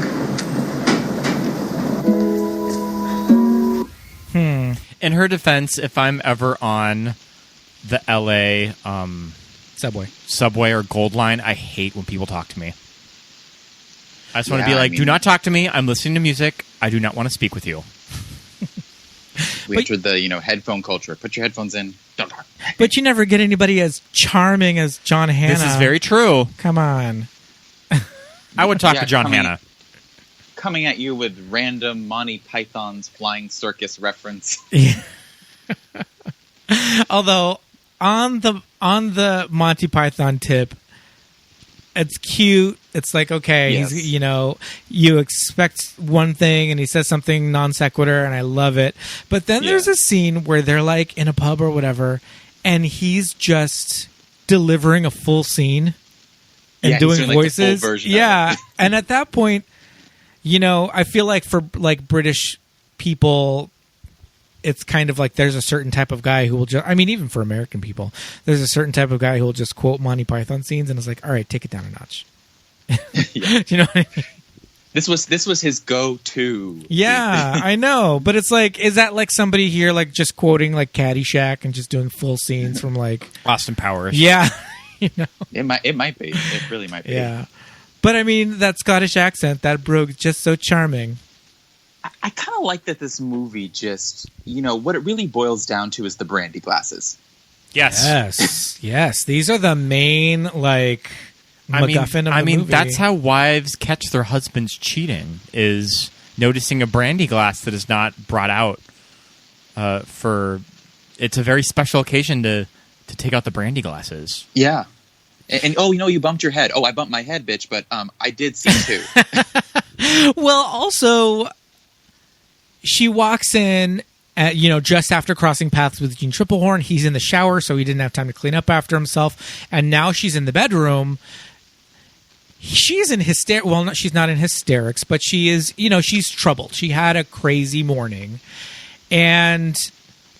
S6: In her defense, if I'm ever on the LA subway or Gold Line, I hate when people talk to me. I just want to be like, do not talk to me. I'm listening to music. I do not want to speak with you.
S7: We entered the headphone culture. Put your headphones in. Don't talk.
S5: But you never get anybody as charming as John Hannah.
S6: This is very true.
S5: Come on.
S6: I would talk to John Hannah.
S7: Coming at you with random Monty Python's Flying Circus reference.
S5: Yeah. Although on the Monty Python tip, it's cute. It's like, okay,
S7: yes.
S5: He's, you expect one thing and he says something non sequitur and I love it. But then there's a scene where they're like in a pub or whatever and he's just delivering a full scene and doing voices.
S7: Like the full
S5: and at that point, I feel like for like British people, it's kind of like there's a certain type of guy who will just, even for American people, there's a certain type of guy who will just quote Monty Python scenes and it's like, all right, take it down a notch. Do you know what I mean?
S7: This was his go-to.
S5: Yeah, I know. But it's like, is that like somebody here like just quoting like Caddyshack and just doing full scenes from like
S6: Austin Powers?
S5: Yeah.
S7: It might be. It really might be.
S5: Yeah. But that Scottish accent, that brogue, just so charming.
S7: I kind of like that this movie just, what it really boils down to is the brandy glasses.
S6: Yes.
S5: Yes. These are the main, like, MacGuffin of the movie.
S6: That's how wives catch their husbands cheating, is noticing a brandy glass that is not brought out it's a very special occasion to take out the brandy glasses.
S7: Yeah. And you bumped your head. Oh, I bumped my head, bitch, but I did see too.
S5: Well, also, she walks in at, just after crossing paths with Gene Triplehorn. He's in the shower, so he didn't have time to clean up after himself. And now she's in the bedroom. She's in hysterics. Well, she's not in hysterics, but she is, she's troubled. She had a crazy morning. And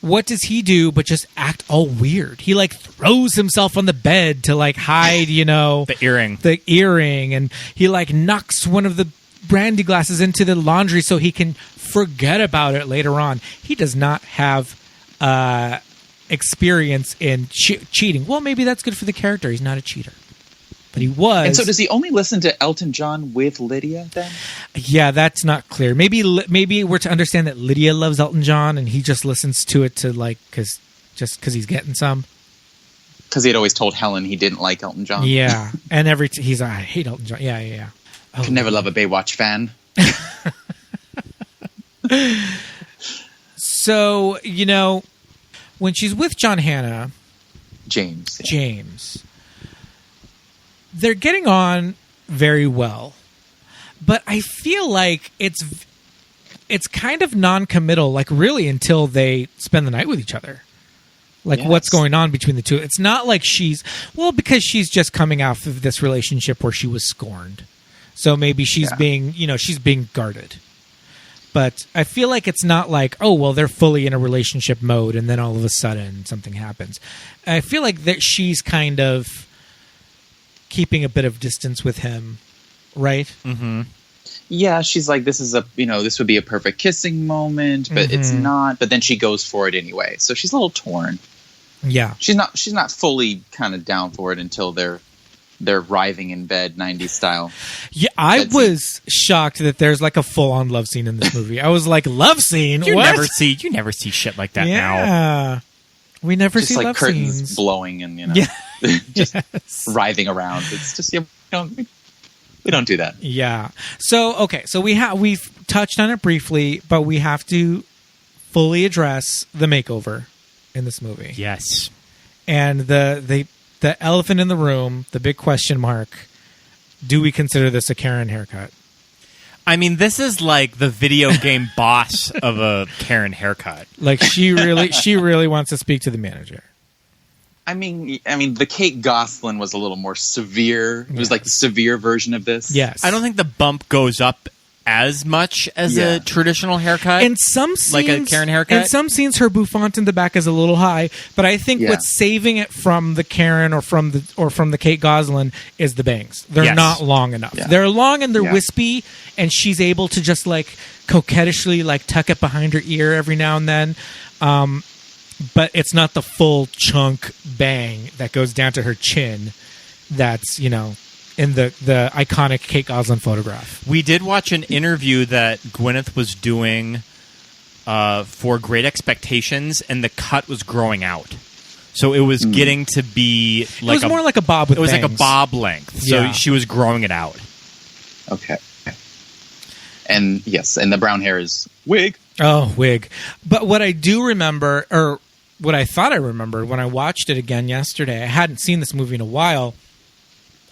S5: what does he do but just act all weird? He like throws himself on the bed to like hide, the earring. And he like knocks one of the brandy glasses into the laundry so he can forget about it later on. He does not have experience in cheating. Well, maybe that's good for the character. He's not a cheater. But he was. And
S7: so does he only listen to Elton John with Lydia then?
S5: Yeah, that's not clear. Maybe we're to understand that Lydia loves Elton John and he just listens to it to like because he's getting some.
S7: Because he had always told Helen he didn't like Elton John.
S5: Yeah, and he's like, I hate Elton John. Yeah.
S7: Oh, could never love a Baywatch fan.
S5: So, when she's with John Hannah, James, they're getting on very well. But I feel like it's kind of non-committal, like really until they spend the night with each other. Like what's going on between the two. It's not like because she's just coming out of this relationship where she was scorned. So maybe she's being guarded. But I feel like it's not like, oh, well, they're fully in a relationship mode and then all of a sudden something happens. I feel like that she's kind of keeping a bit of distance with him right?
S6: Mm-hmm.
S7: Yeah, she's like, this would be a perfect kissing moment, but it's not. But then she goes for it anyway. So she's a little torn.
S5: Yeah.
S7: She's not fully kind of down for it until they're writhing in bed, 90s style.
S5: Yeah, I was shocked that there's like a full-on love scene in this movie. I was like, love scene?
S6: You
S5: what?
S6: never see shit like that now.
S5: We never
S7: just
S5: see
S7: like
S5: love
S7: curtains
S5: scenes.
S7: blowing and just writhing around. It's just we don't do that.
S5: Yeah. So we've touched on it briefly, but we have to fully address the makeover in this movie.
S6: Yes.
S5: And the elephant in the room, the big question mark, do we consider this a Karen haircut?
S6: I mean, this is like the video game boss of a Karen haircut.
S5: Like she really wants to speak to the manager.
S7: I mean, the Kate Gosselin was a little more severe. It was like the severe version of this.
S5: Yes.
S6: I don't think the bump goes up as much as a traditional haircut.
S5: In some scenes,
S6: like a Karen haircut.
S5: In some scenes, her bouffant in the back is a little high, but I think what's saving it from the Karen or from the Kate Gosselin is the bangs. They're not long enough. Yeah. They're long and they're wispy, and she's able to just like coquettishly like tuck it behind her ear every now and then. But it's not the full chunk bang that goes down to her chin. That's in the iconic Kate Gosselin photograph.
S6: We did watch an interview that Gwyneth was doing for Great Expectations, and the cut was growing out. So it was getting to be like
S5: it was more like a bob with bangs.
S6: Like a bob length. So she was growing it out.
S7: Okay. And yes, and the brown hair is wig.
S5: Oh, wig. But what I do remember, or what I thought I remembered when I watched it again yesterday, I hadn't seen this movie in a while,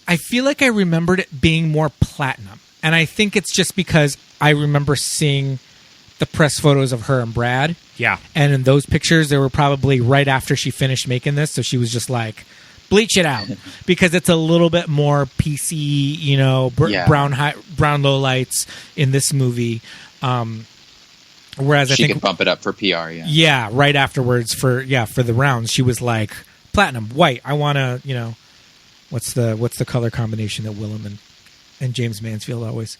S5: I feel like I remembered it being more platinum. And I think it's just because I remember seeing the press photos of her and Brad.
S6: Yeah.
S5: And in those pictures, they were probably right after she finished making this. So she was just like, bleach it out. Because it's a little bit more PC, brown low lights in this movie. Whereas
S7: she
S5: I think
S7: could bump it up for PR,
S5: Yeah, right afterwards for the rounds, she was like, platinum, white. I want to, what's the color combination that Willem and James Mansfield always.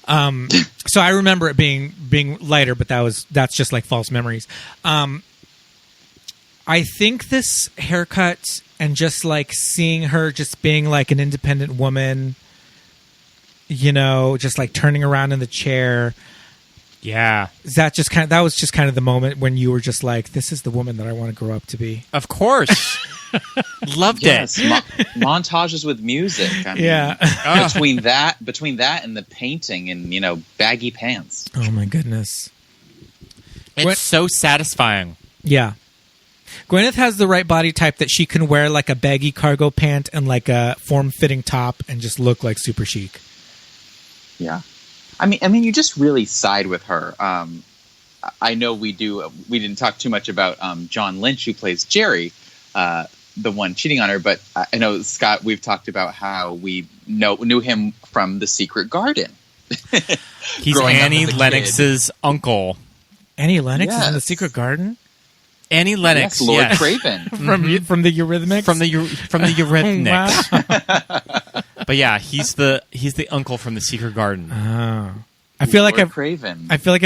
S5: So I remember it being lighter, but that's just like false memories. I think this haircut and just like seeing her just being like an independent woman, just like turning around in the chair.
S6: Yeah.
S5: That was just kind of the moment when you were just like, this is the woman that I want to grow up to be.
S6: Of course. Loved it.
S7: Montages with music. I mean, between that and the painting and, baggy pants.
S5: Oh my goodness.
S6: It's so satisfying.
S5: Yeah. Gwyneth has the right body type that she can wear like a baggy cargo pant and like a form-fitting top and just look like super chic.
S7: Yeah. I mean, you just really side with her. I know we didn't talk too much about John Lynch, who plays Jerry, the one cheating on her. But I know, Scott, we've talked about how we knew him from The Secret Garden.
S6: He's Annie Lennox's uncle.
S5: Annie Lennox is in The Secret Garden?
S6: Annie Lennox,
S7: yes, Lord Craven.
S5: From the Eurythmics?
S6: From the Eurythmics. But yeah, he's the uncle from The Secret Garden.
S5: Oh. I feel like I've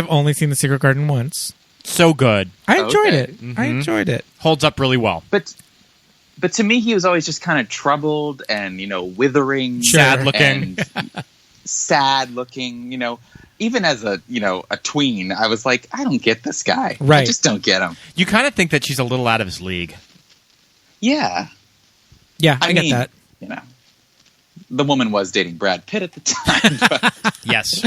S5: only seen The Secret Garden once.
S6: So good.
S5: I enjoyed it. Mm-hmm. I enjoyed it.
S6: Holds up really well.
S7: But to me, he was always just kind of troubled and, withering.
S6: Sad looking.
S7: Sad looking, Even as a tween, I was like, I don't get this guy.
S5: Right.
S7: I just don't get him.
S6: You kind of think that she's a little out of his league.
S7: Yeah.
S5: Yeah, I get that.
S7: The woman was dating Brad Pitt at the time. But.
S6: Yes.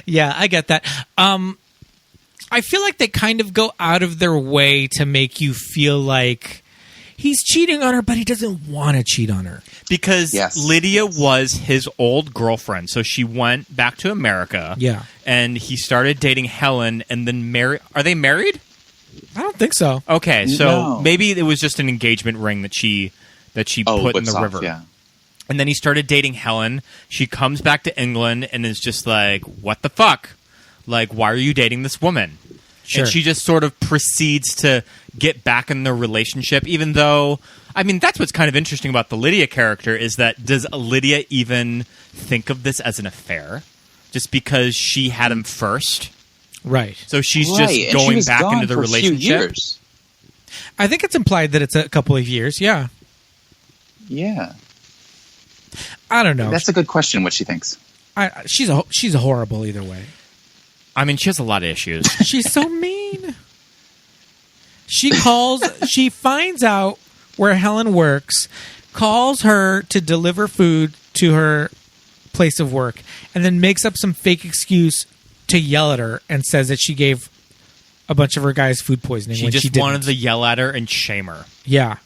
S5: Yeah, I get that. I feel like they kind of go out of their way to make you feel like he's cheating on her, but he doesn't want to cheat on her.
S6: Because Lydia was his old girlfriend, so she went back to America.
S5: Yeah.
S6: And he started dating Helen and then Are they married?
S5: I don't think so.
S6: Okay, so maybe it was just an engagement ring that she put in the river.
S7: Yeah.
S6: And then he started dating Helen. She comes back to England and is just like, what the fuck? Like, why are you dating this woman? And she just sort of proceeds to get back in the relationship, even though, I mean, that's what's kind of interesting about the Lydia character is that does Lydia even think of this as an affair? Just because she had him first?
S5: Right.
S6: So she's just going back into the relationship?
S5: I think it's implied that it's a couple of years, yeah.
S7: Yeah.
S5: I don't know.
S7: That's a good question, what she thinks.
S5: She's horrible either way.
S6: I mean, she has a lot of issues.
S5: She's so mean. She finds out where Helen works, calls her to deliver food to her place of work, and then makes up some fake excuse to yell at her and says that she gave a bunch of her guys food poisoning when she didn't.
S6: She just wanted to yell at her and shame her.
S5: Yeah.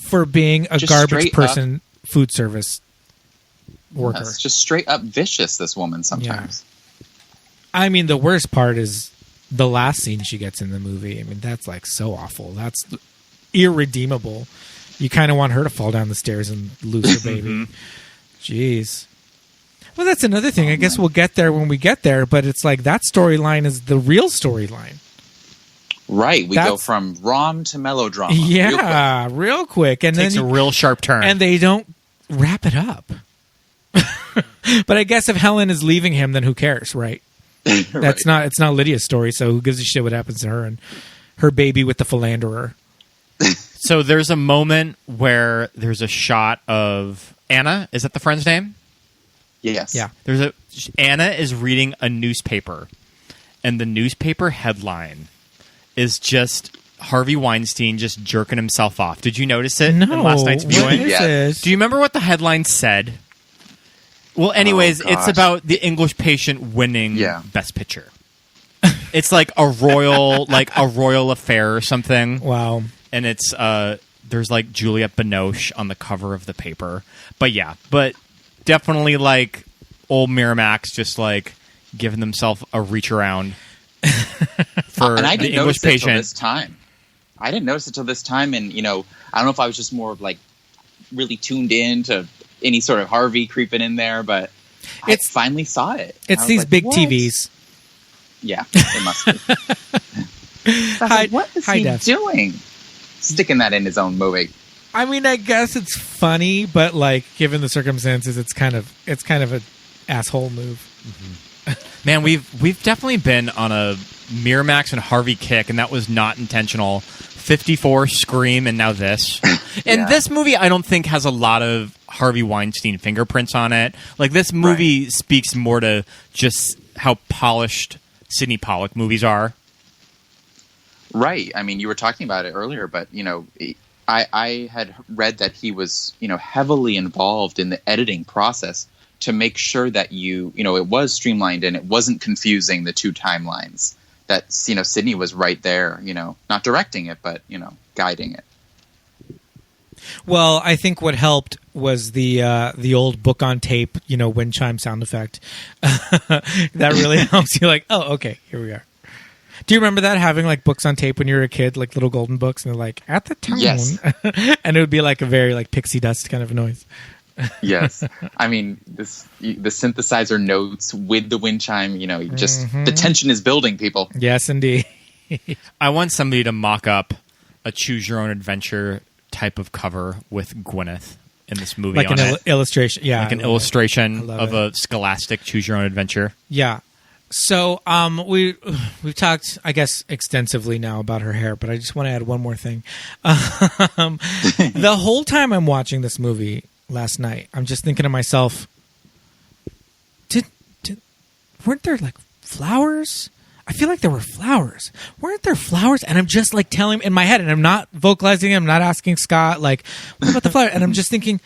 S5: For being a garbage person food service worker.
S7: Yes, just straight up vicious, this woman sometimes.
S5: Yeah. I mean, the worst part is the last scene she gets in the movie. I mean, that's like so awful. That's irredeemable. You kind of want her to fall down the stairs and lose her baby. Jeez. Well, that's another thing. I guess we'll get there when we get there, but it's like that storyline is the real storyline.
S7: Right. We go from rom to melodrama.
S5: Yeah, real quick. And
S6: takes
S5: then
S6: a real sharp turn.
S5: And they don't wrap it up. But I guess if Helen is leaving him, then who cares, right? It's not Lydia's story, so who gives a shit what happens to her and her baby with the philanderer.
S6: So there's a moment where there's a shot of Anna. Is that the friend's name?
S7: Yes.
S6: Yeah. Anna is reading a newspaper, and the newspaper headline is just Harvey Weinstein just jerking himself off. Did you notice it in last night's viewing?
S5: Yes.
S6: Do you remember what the headline said? Well, anyways, it's about the English Patient winning Best Picture. It's like a royal affair or something.
S5: Wow.
S6: And it's there's like Juliette Binoche on the cover of the paper. But definitely like old Miramax just like giving themselves a reach around for
S7: and I
S6: the
S7: didn't
S6: English
S7: notice it
S6: Patient.
S7: till this time. I didn't notice it till this time, and I don't know if I was just more like really tuned in to any sort of Harvey creeping in there, but I finally saw it.
S5: It's these big TVs.
S7: Yeah, it must be. What is he doing? Sticking that in his own movie.
S5: I mean, I guess it's funny, but like given the circumstances, it's kind of an asshole move.
S6: Mm-hmm. Man, we've definitely been on a Miramax and Harvey kick, and that was not intentional. 54, Scream, and now this. And this movie, I don't think has a lot of Harvey Weinstein fingerprints on it. Like this movie speaks more to just how polished Sidney Pollack movies are.
S7: Right. I mean, you were talking about it earlier, but I had read that he was heavily involved in the editing process to make sure that it was streamlined and it wasn't confusing the two timelines. That Sidney was right there, not directing it, but guiding it.
S5: Well, I think what helped was the old book on tape, wind chime sound effect. That really helps you. Like, oh, okay, here we are. Do you remember that, having like books on tape when you were a kid, like little golden books, and they're like at the tone,
S7: yes.
S5: And it would be like a very like pixie dust kind of noise.
S7: Yes, I mean the synthesizer notes with the wind chime. The tension is building, people.
S5: Yes, indeed.
S6: I want somebody to mock up a choose your own adventure type of cover with Gwyneth in this movie,
S5: like an illustration. Yeah,
S6: like an illustration of a Scholastic choose your own adventure.
S5: Yeah. So we've talked, I guess, extensively now about her hair, but I just want to add one more thing. The whole time I'm watching this movie last night, I'm just thinking to myself, weren't there like flowers? I feel like there were flowers. Weren't there flowers? And I'm just like telling in my head, and I'm not vocalizing. I'm not asking Scott, like, what about the flower? And I'm just thinking,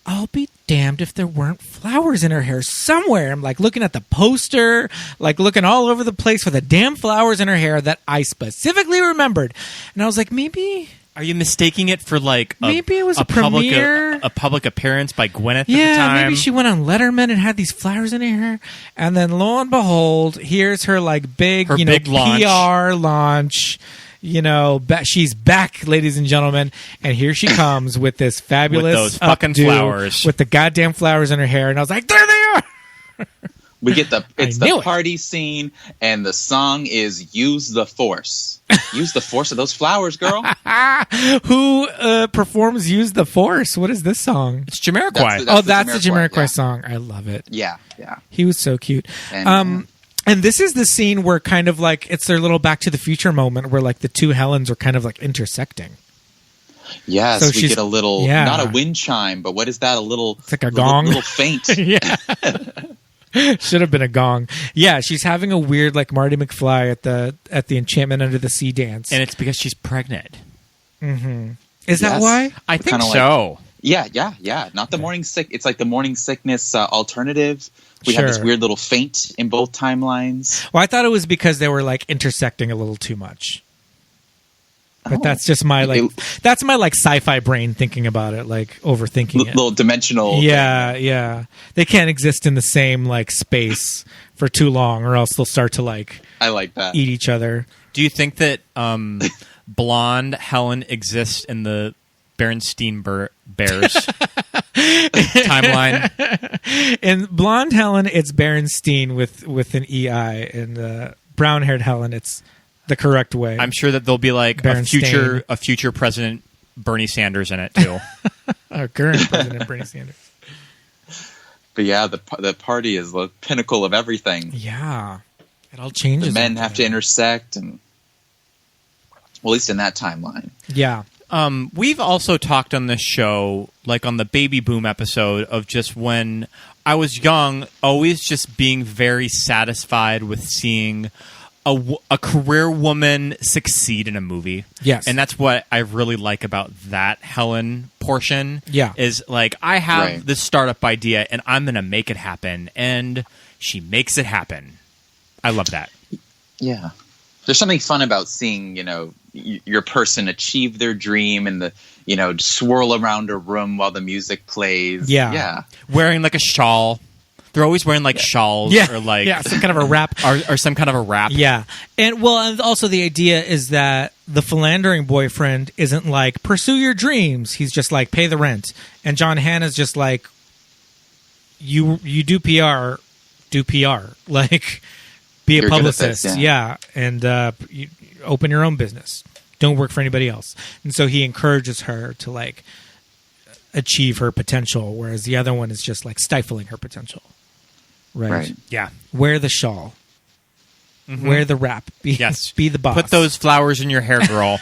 S5: I'll be damned if there weren't flowers in her hair somewhere. I'm like looking at the poster, like looking all over the place for the damn flowers in her hair that I specifically remembered. And I was like, maybe...
S6: Are you mistaking it for like
S5: maybe it was a premiere?
S6: A public appearance by Gwyneth at the
S5: Yeah,
S6: time?
S5: maybe she went on Letterman and had these flowers in her hair. And then lo and behold, here's her like big PR launch. She's back, ladies and gentlemen, and here she comes with this fabulous
S6: with those fucking flowers,
S5: with the goddamn flowers in her hair, and I was like, there they are.
S7: We get the party scene, and the song is "Use the Force." Use the force of those flowers, girl.
S5: Who performs "Use the Force"? What is this song?
S6: It's Jamiroquai.
S5: That's the Jamiroquai song. I love it.
S7: Yeah.
S5: He was so cute.
S7: And
S5: this is the scene where kind of like it's their little Back to the Future moment where like the two Helens are kind of like intersecting.
S7: Yes,
S5: So
S7: we get a little, not a wind chime, but what is that? It's
S5: like a gong.
S7: Little faint.
S5: Yeah. Should have been a gong. Yeah, she's having a weird like Marty McFly at the Enchantment Under the Sea dance.
S6: And it's because she's pregnant.
S5: Mm-hmm. Is that why?
S6: I think so.
S7: Yeah. Not the morning sick. It's like the morning sickness alternative. We have this weird little faint in both timelines.
S5: Well, I thought it was because they were like intersecting a little too much. But that's just my that's my like sci-fi brain thinking about it, like overthinking it.
S7: Little dimensional.
S5: Yeah. They can't exist in the same like space for too long, or else they'll start to like.
S7: I like that.
S5: Eat each other.
S6: Do you think that blonde Helen exists in the Berenstein Bears timeline?
S5: In blonde Helen, it's Berenstein with an EI, and brown-haired Helen, it's the correct way.
S6: I'm sure that there'll be like a future President Bernie Sanders in it too.
S5: Our current President Bernie Sanders.
S7: But yeah, the party is the pinnacle of everything.
S5: Yeah, it all changes.
S7: The men have to intersect, and well, at least in that timeline.
S5: Yeah.
S6: We've also talked on this show, like on the baby boom episode, of just when I was young, always just being very satisfied with seeing a career woman succeed in a movie.
S5: Yes.
S6: And that's what I really like about that Helen portion.
S5: Yeah.
S6: Is like, I have this startup idea and I'm going to make it happen. And she makes it happen. I love that.
S7: Yeah. There's something fun about seeing, your person achieve their dream and swirl around a room while the music plays.
S5: Yeah.
S6: Wearing like a shawl. They're always wearing like shawls or like
S5: some kind of a wrap
S6: or some kind of a wrap.
S5: Yeah. And also the idea is that the philandering boyfriend isn't like pursue your dreams. He's just like pay the rent. And John Hannah's just like you do PR, like be a publicist. And you open your own business. Don't work for anybody else. And so he encourages her to like achieve her potential, whereas the other one is just like stifling her potential. Right.
S6: Yeah.
S5: Wear the shawl. Mm-hmm. Wear the wrap. Be the boss.
S6: Put those flowers in your hair, girl.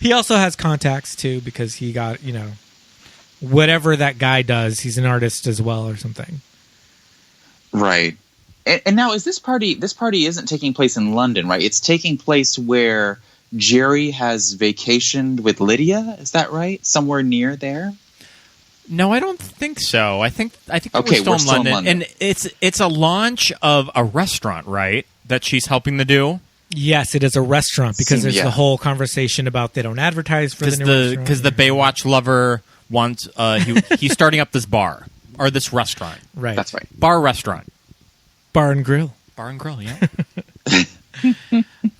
S5: He also has contacts too, because he got, whatever that guy does, he's an artist as well or something.
S7: Right. And now is this party isn't taking place in London, right? It's taking place where Jerry has vacationed with Lydia. Is that right? Somewhere near there?
S6: No, I don't think so. I think we're still in London. And it's a launch of a restaurant, right? That she's helping to do.
S5: Yes, it is a restaurant because there's the whole conversation about they don't advertise for the new restaurant.
S6: Because the Baywatch lover wants he's starting up this bar or this restaurant.
S5: Right.
S7: That's right.
S6: Bar restaurant.
S5: Bar and grill.
S6: Bar and grill, yeah.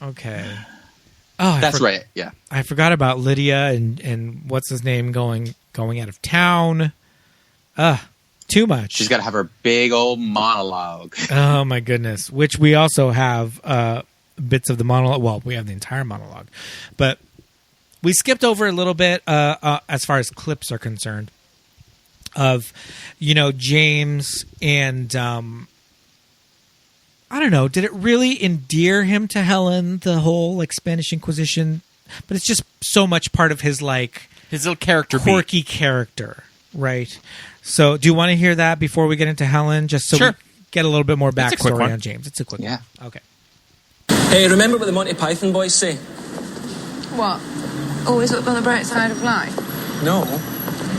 S5: Okay. Oh,
S7: that's right. Yeah.
S5: I forgot about Lydia and what's his name going out of town. Too much.
S7: She's got to have her big old monologue.
S5: Oh my goodness. Which we also have bits of the monologue. Well, we have the entire monologue, but we skipped over a little bit as far as clips are concerned of, James and I don't know. Did it really endear him to Helen, the whole like Spanish Inquisition? But it's just so much part of his like
S6: his little character,
S5: quirky character, right? So, do you want to hear that before we get into Helen, just so we get a little bit more backstory on James? It's a quick one. Okay.
S8: Hey, remember what the Monty Python boys say?
S2: What? Always look on the bright side of life?
S8: No.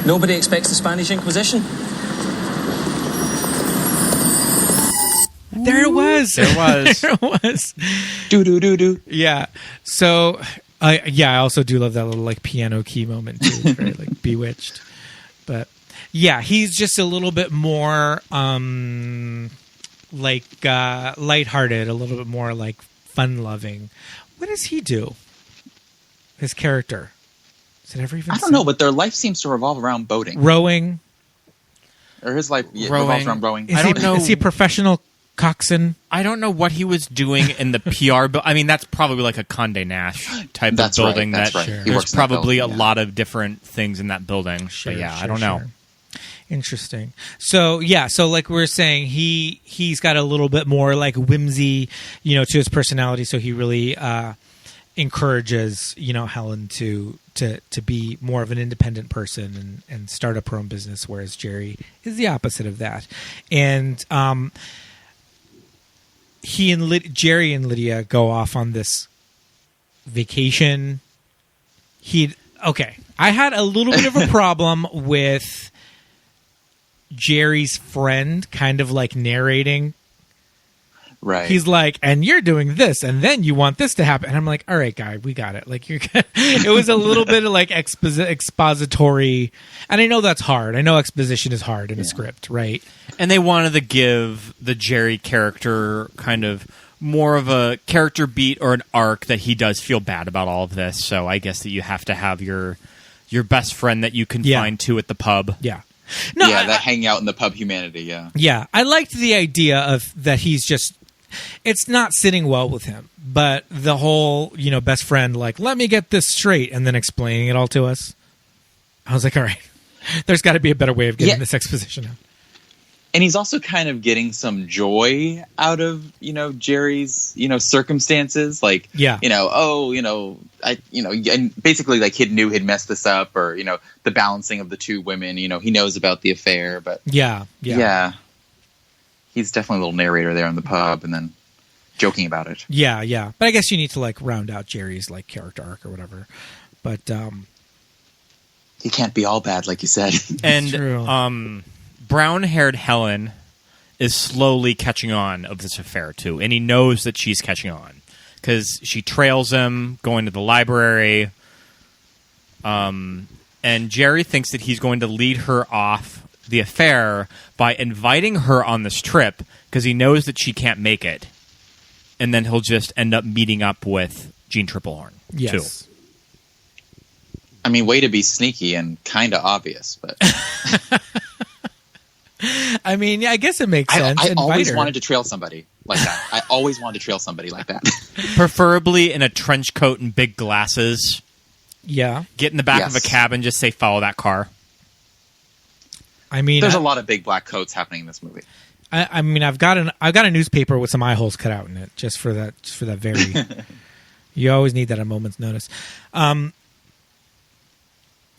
S8: Nobody expects the Spanish Inquisition.
S5: There it was.
S6: There it
S5: was.
S7: Do.
S5: Yeah. So, I also do love that little like piano key moment too. It's very like bewitched. But yeah, he's just a little bit more lighthearted, a little bit more like fun-loving. What does he do? His character. Is it ever even?
S7: I don't know, but their life seems to revolve around boating,
S5: rowing.
S7: Or his life revolves around rowing.
S6: I don't know.
S5: Is he a professional coxswain?
S6: I don't know what he was doing in the PR, but I mean, that's probably like a Condé Nast type of building.
S7: That's right.
S6: Sure.
S7: He
S6: There's probably a lot of different things in that building.
S5: Sure,
S6: but I don't know.
S5: Interesting. So like we were saying, he's got a little bit more like whimsy, to his personality. So he really encourages, Helen to be more of an independent person and start up her own business, whereas Jerry is the opposite of that. And Jerry and Lydia go off on this vacation. I had a little bit of a problem with Jerry's friend kind of like narrating.
S7: Right.
S5: He's like, and you're doing this, and then you want this to happen. And I'm like, all right, guy, we got it. Like, it was a little bit of like expository. And I know that's hard. I know exposition is hard in a script, right?
S6: And they wanted to give the Jerry character kind of more of a character beat or an arc that he does feel bad about all of this. So I guess that you have to have your best friend that you can find too at the pub.
S5: Yeah.
S7: No, that hanging out in the pub humanity,
S5: Yeah, I liked the idea of that he's just, it's not sitting well with him, but the whole, best friend, like, let me get this straight, and then explaining it all to us. I was like, all right, there's got to be a better way of getting this exposition out.
S7: And he's also kind of getting some joy out of, Jerry's, circumstances. Like, and basically like he knew he'd messed this up, or, the balancing of the two women, he knows about the affair, but yeah. He's definitely a little narrator there in the pub and then joking about it.
S5: Yeah. But I guess you need to like round out Jerry's like character arc or whatever. But,
S7: he can't be all bad, like you said.
S6: And, brown-haired Helen is slowly catching on of this affair, too. And he knows that she's catching on. Because she trails him, going to the library. And Jerry thinks that he's going to lead her off the affair by inviting her on this trip, because he knows that she can't make it. And then he'll just end up meeting up with Jean Triplehorn, too.
S7: I mean, way to be sneaky and kind of obvious, but...
S5: I mean, I guess it makes sense.
S7: I always wanted to trail somebody like that. I always wanted to trail somebody like that.
S6: Preferably in a trench coat and big glasses.
S5: Yeah.
S6: Get in the back of a cab and just say, follow that car.
S5: I mean...
S7: There's a lot of big black coats happening in this movie.
S5: I mean, I've got a newspaper with some eye holes cut out in it, just for that very... You always need that at a moment's notice. What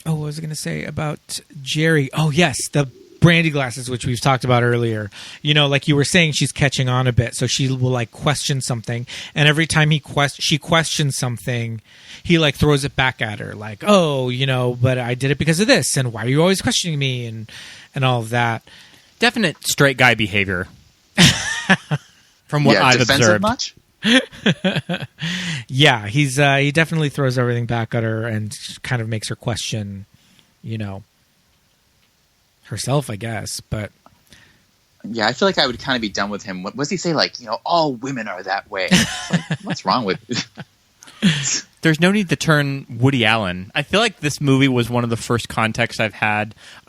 S5: was I going to say about Jerry? Oh, yes, the brandy glasses, which we've talked about earlier. Like you were saying, she's catching on a bit, so she will like question something, and every time she questions something, he like throws it back at her, like, oh, but I did it because of this, and why are you always questioning me, and all of that.
S6: Definite straight guy behavior. From what I've observed.
S7: Much?
S5: Yeah, he definitely throws everything back at her and kind of makes her question, herself, I guess. But
S7: yeah, I feel like I would kind of be done with him. What does he say? Like, all women are that way. Like, what's wrong with you?
S6: There's no need to turn Woody Allen. I feel like this movie was one of the first contexts I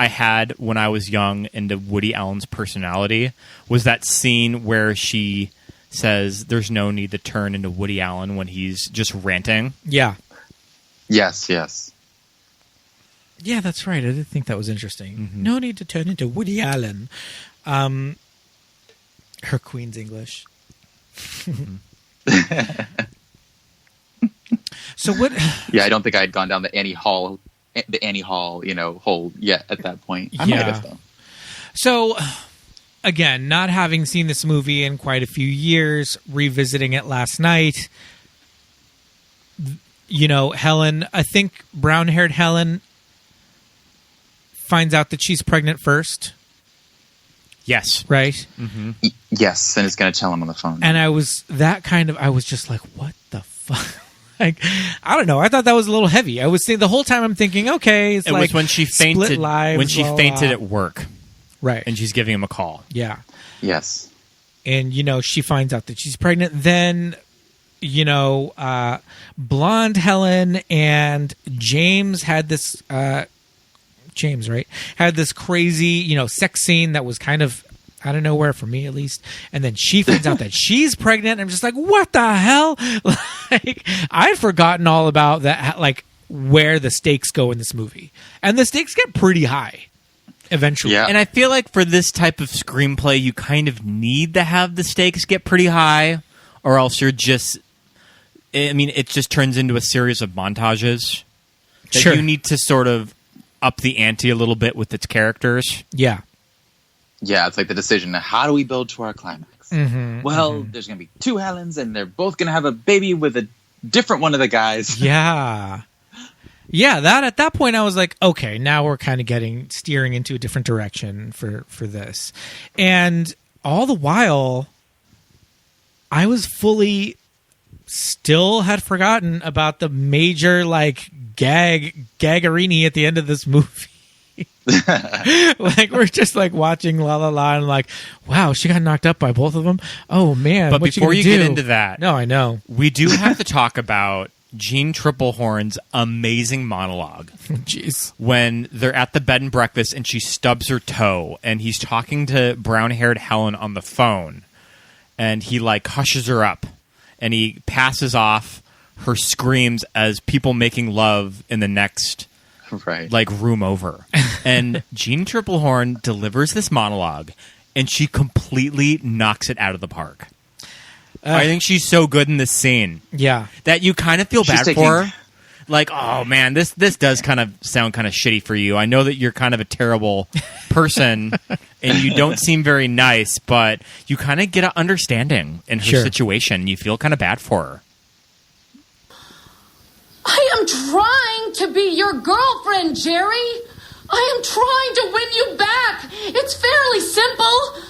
S6: had when I was young into Woody Allen's personality, was that scene where she says there's no need to turn into Woody Allen when he's just ranting.
S5: Yeah.
S7: Yes.
S5: Yeah, that's right. I did think that was interesting. Mm-hmm. No need to turn into Woody Allen. Her Queen's English. So what?
S7: Yeah, I don't think I had gone down the Annie Hall, hole yet at that point. I might have, though. So,
S5: again, not having seen this movie in quite a few years, revisiting it last night, Helen, I think brown-haired Helen finds out that she's pregnant first.
S6: Yes.
S5: Right?
S6: Mm-hmm.
S7: Yes, and is going to tell him on the phone.
S5: And I was just like, what the fuck? Like, I don't know. I thought that was a little heavy. I was thinking the whole time. I'm thinking, okay, it
S6: was when she fainted.
S5: Split lives,
S6: when she fainted at work,
S5: right?
S6: And she's giving him a call.
S5: Yeah.
S7: Yes.
S5: And she finds out that she's pregnant. Then, blonde Helen and James had this James, right? Had this crazy, sex scene that was kind of out of nowhere for me, at least. And then she finds out that she's pregnant. And I'm just like, what the hell? Like, I'd forgotten all about that, like where the stakes go in this movie, and the stakes get pretty high eventually.
S6: Yeah. And I feel like for this type of screenplay, you kind of need to have the stakes get pretty high, or else you're just. I mean, it just turns into a series of montages that you need to sort of up the ante a little bit with its characters.
S5: Yeah.
S7: Yeah, it's like the decision, how do we build to our climax? Well, there's going to be 2 Helens, and they're both going to have a baby with a different one of the guys.
S5: Yeah. Yeah, that at that point I was like, okay, now we're kind of steering into a different direction for this. And all the while, I was still had forgotten about the major, like, gaggerini at the end of this movie. Like, we're just like watching La La La and like, wow, she got knocked up by both of them. Oh man!
S6: But before you get into that,
S5: no, I know
S6: we do have to talk about Jeanne Tripplehorn's amazing monologue.
S5: Jeez,
S6: when they're at the bed and breakfast and she stubs her toe, and he's talking to brown-haired Helen on the phone, and he like hushes her up, and he passes off her screams as people making love in the next.
S7: Right.
S6: Like room over. And Jeanne Tripplehorn delivers this monologue and she completely knocks it out of the park. I think she's so good in this scene.
S5: Yeah.
S6: That you kind of feel bad for her. Like, oh man, this does kind of sound kind of shitty for you. I know that you're kind of a terrible person and you don't seem very nice, but you kind of get an understanding in her situation. You feel kind of bad for her.
S9: I am trying to be your girlfriend, Jerry. I am trying to win you back. It's fairly simple.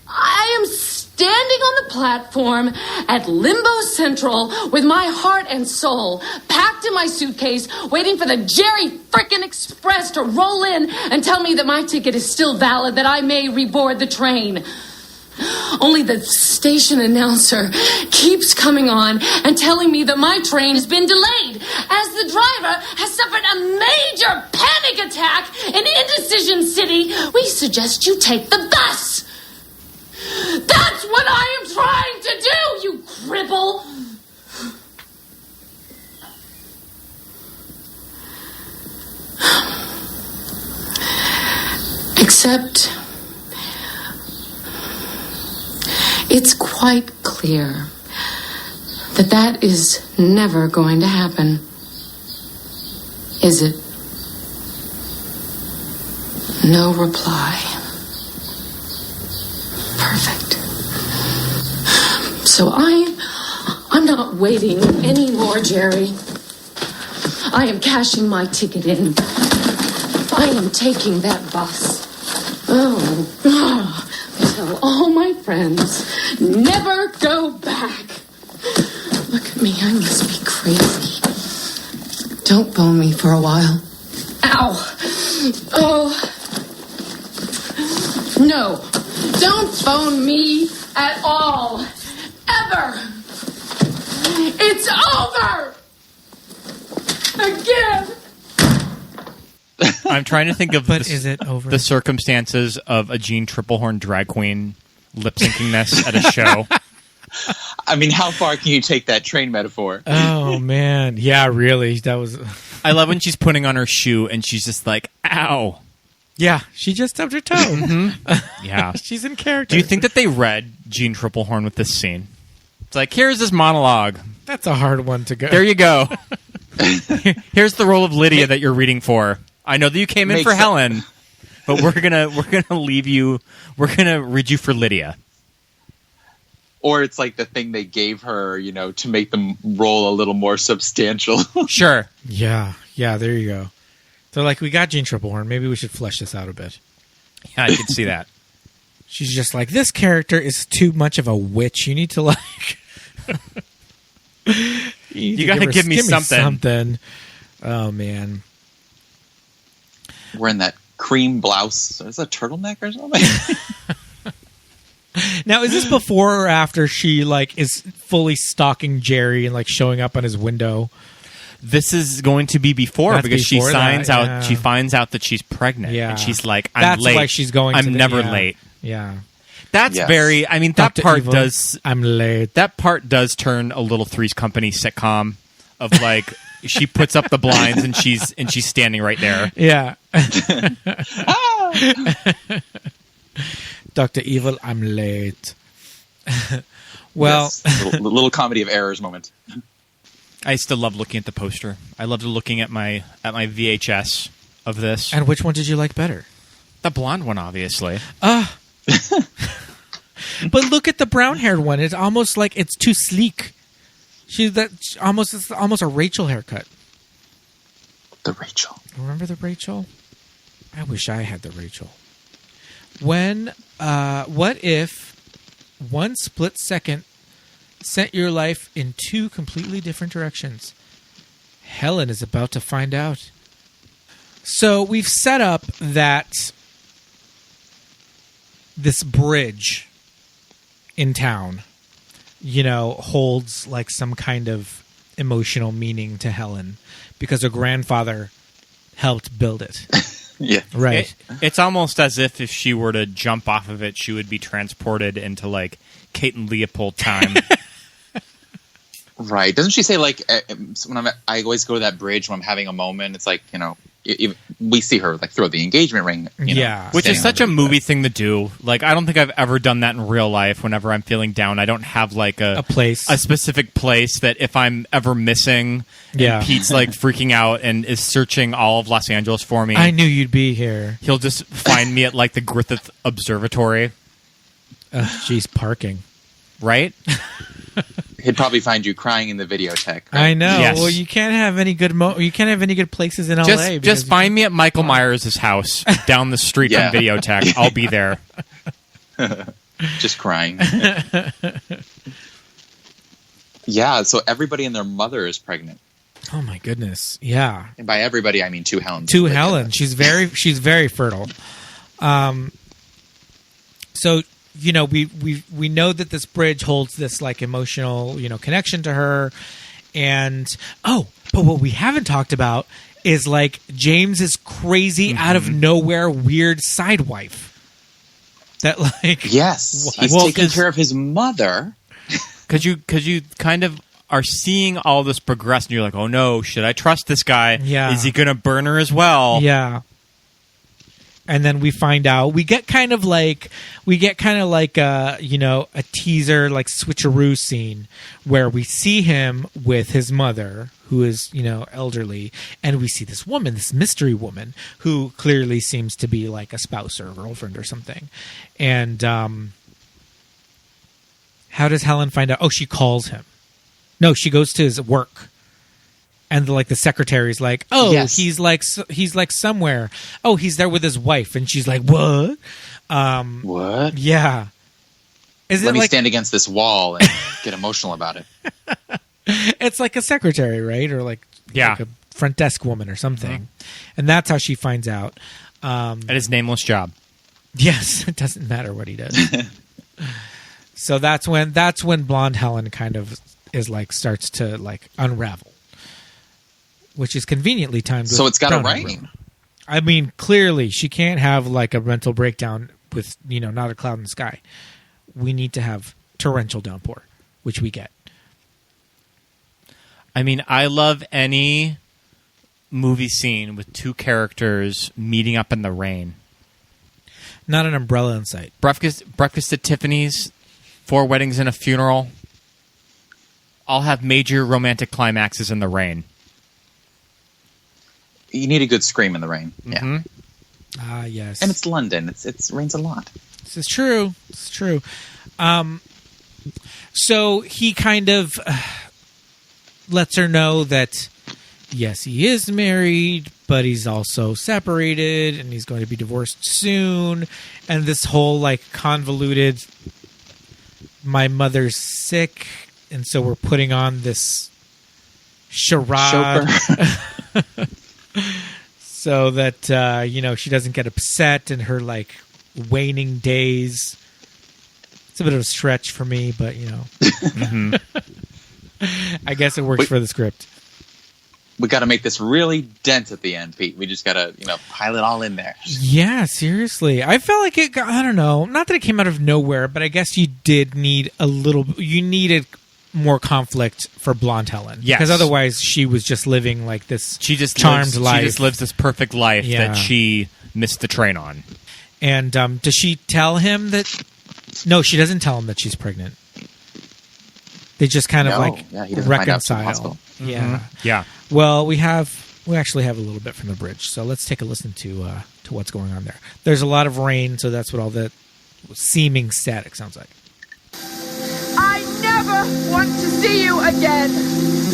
S9: I am standing on the platform at Limbo Central with my heart and soul packed in my suitcase, waiting for the Jerry frickin' Express to roll in and tell me that my ticket is still valid, that I may reboard the train. Only the station announcer keeps coming on and telling me that my train has been delayed as the driver has suffered a major panic attack in Indecision City. We suggest you take the bus. That's what I am trying to do, you cripple. Except it's quite clear that is never going to happen. Is it? No reply. Perfect. So I'm not waiting anymore, Jerry. I am cashing my ticket in. I am taking that bus. Tell all my friends, never go back. Look at me, I must be crazy. Don't bone me for a while. Ow. Oh. No, don't bone me at all. Ever. It's over. Again.
S6: I'm trying to think of
S5: is it over?
S6: The circumstances of a Jeanne Tripplehorn drag queen lip-syncing this at a show.
S7: I mean, how far can you take that train metaphor?
S5: Oh, man. Yeah, really. That was...
S6: I love when she's putting on her shoe and she's just like, ow.
S5: Yeah, she just stubbed her toe.
S6: Mm-hmm. Yeah.
S5: She's in character.
S6: Do you think that they read Jeanne Tripplehorn with this scene? It's like, here's this monologue.
S5: That's a hard one to go.
S6: There you go. Here's the role of Lydia that you're reading for. I know that you came in for Helen, but we're gonna leave you. We're gonna read you for Lydia.
S7: Or it's like the thing they gave her, you know, to make the role a little more substantial.
S6: Sure.
S5: Yeah. There you go. They're like, we got Jeanne Tripplehorn. Maybe we should flesh this out a bit.
S6: Yeah, I can see that.
S5: She's just like, this character is too much of a witch. You need to like.
S6: you got to give me
S5: something. Oh man.
S7: Wearing that cream blouse. Is that a turtleneck or something?
S5: Now, is this before or after she like is fully stalking Jerry and like showing up on his window?
S6: this is going to be before
S5: That's
S6: because
S5: before
S6: she signs
S5: that,
S6: out.
S5: yeah.
S6: She finds out that she's pregnant,
S5: Yeah.
S6: and she's like, "I'm
S5: That's
S6: late.
S5: why she's going.
S6: I'm never late."
S5: Yeah,
S6: That's
S7: Yes.
S6: very. I mean, that
S5: Dr.
S6: part
S5: Evil,
S6: does.
S5: I'm late.
S6: That part does turn a little Three's Company sitcom of like she puts up the blinds and she's standing right there.
S5: Yeah. Dr. Evil, I'm late. Well,
S7: Yes. little comedy of errors moment.
S6: I still love looking at the poster. I loved looking at my VHS of this.
S5: and which one did you like better?
S6: The blonde one, obviously.
S5: But look at the brown-haired one. It's almost like it's too sleek. It's almost a Rachel haircut.
S7: The Rachel.
S5: Remember the Rachel? I wish I had the Rachel. What if one split second sent your life in two completely different directions? Helen is about to find out. So we've set up that this bridge in town, holds like some kind of emotional meaning to Helen because her grandfather helped build it.
S7: Yeah.
S5: Right.
S6: It's almost as if she were to jump off of it, she would be transported into like Kate and Leopold time.
S7: Right. Doesn't she say like when I always go to that bridge when I'm having a moment? It's like we see her like throw the engagement ring.
S5: Yeah.
S6: Which is
S7: standing
S6: such
S7: on
S6: a movie thing to do. Like, I don't think I've ever done that in real life. Whenever I'm feeling down, I don't have like
S5: A place.
S6: a specific place that if I'm ever missing,
S5: Yeah.
S6: and Pete's like freaking out and is searching all of Los Angeles for me.
S5: I knew you'd be here.
S6: He'll just find me at like the Griffith Observatory,
S5: She's parking.
S6: right?
S7: He'd probably find you crying in the videotheque. Right?
S5: I know.
S6: Yes.
S5: Well, you can't have any good you can't have any good places in LA.
S6: Just find me at Michael Myers' house down the street
S7: Yeah.
S6: from Videotech. I'll be there.
S7: Just crying. Yeah. So everybody and their mother is pregnant,
S5: Oh my goodness. Yeah.
S7: and by everybody I mean two Helens.
S5: To Helen. She's very fertile. So we know that this bridge holds this like emotional connection to her, and but what we haven't talked about is like James's crazy out of nowhere weird side wife that like
S7: Yes, he's
S6: Well,
S7: taking
S6: 'cause-
S7: care of his mother.
S6: Because you kind of are seeing all this progress, and you're like, oh no, should I trust this guy?
S5: Yeah.
S6: Is he going to burn her as well?
S5: Yeah. And then we find out we get kind of like a teaser like switcheroo scene where we see him with his mother who is elderly, and we see this woman, this mystery woman who clearly seems to be like a spouse or a girlfriend or something. And how does Helen find out? Oh, she calls him. No, she goes to his work. And the secretary's like, oh,
S7: Yes.
S5: he's like somewhere. Oh, he's there with his wife, and she's like, what?
S7: What?
S5: Yeah. Is
S7: Let
S5: it
S7: me
S5: like
S7: stand against this wall and get emotional about it.
S5: it's like a secretary, right? Or like a front desk woman or something, and that's how she finds out.
S6: At his nameless job.
S5: Yes, it doesn't matter what he does. So that's when blonde Helen kind of is like starts to like unravel. Which is conveniently timed.
S7: So
S5: with
S7: it's gotta
S5: Brown
S7: rain.
S5: I mean, clearly she can't have like a mental breakdown with not a cloud in the sky. We need to have torrential downpour, which we get.
S6: I mean, I love any movie scene with two characters meeting up in the rain.
S5: Not an umbrella in sight.
S6: Breakfast at Tiffany's, 4 Weddings and a Funeral. All have major romantic climaxes in the rain.
S7: You need a good scream in the rain. Yeah.
S5: Ah, yes.
S7: And it's London. It rains a lot.
S5: This is true. It's true. So he kind of lets her know that, yes, he is married, but he's also separated, and he's going to be divorced soon. And this whole, like, convoluted, my mother's sick, and so we're putting on this charade. So that, she doesn't get upset in her, like, waning days. It's a bit of a stretch for me, but, I guess it works for the script.
S7: we got to make this really dense at the end, Pete. We just got to, pile it all in there.
S5: Yeah, seriously. I felt like I don't know, not that it came out of nowhere, but I guess you did need you needed more conflict for blonde Helen.
S6: Yes.
S5: Because otherwise she was just living like this charmed life.
S6: She just lives this perfect life that she missed the train on.
S5: And does she tell him that... No, she doesn't tell him that she's pregnant. They just kind of
S7: he doesn't
S5: reconcile.
S7: Find out from the hospital.
S5: Yeah.
S6: Mm-hmm. Yeah.
S5: Well, we actually have a little bit from the bridge, so let's take a listen to what's going on there. There's a lot of rain, so that's what all that seeming static sounds like.
S10: I never want to see you again.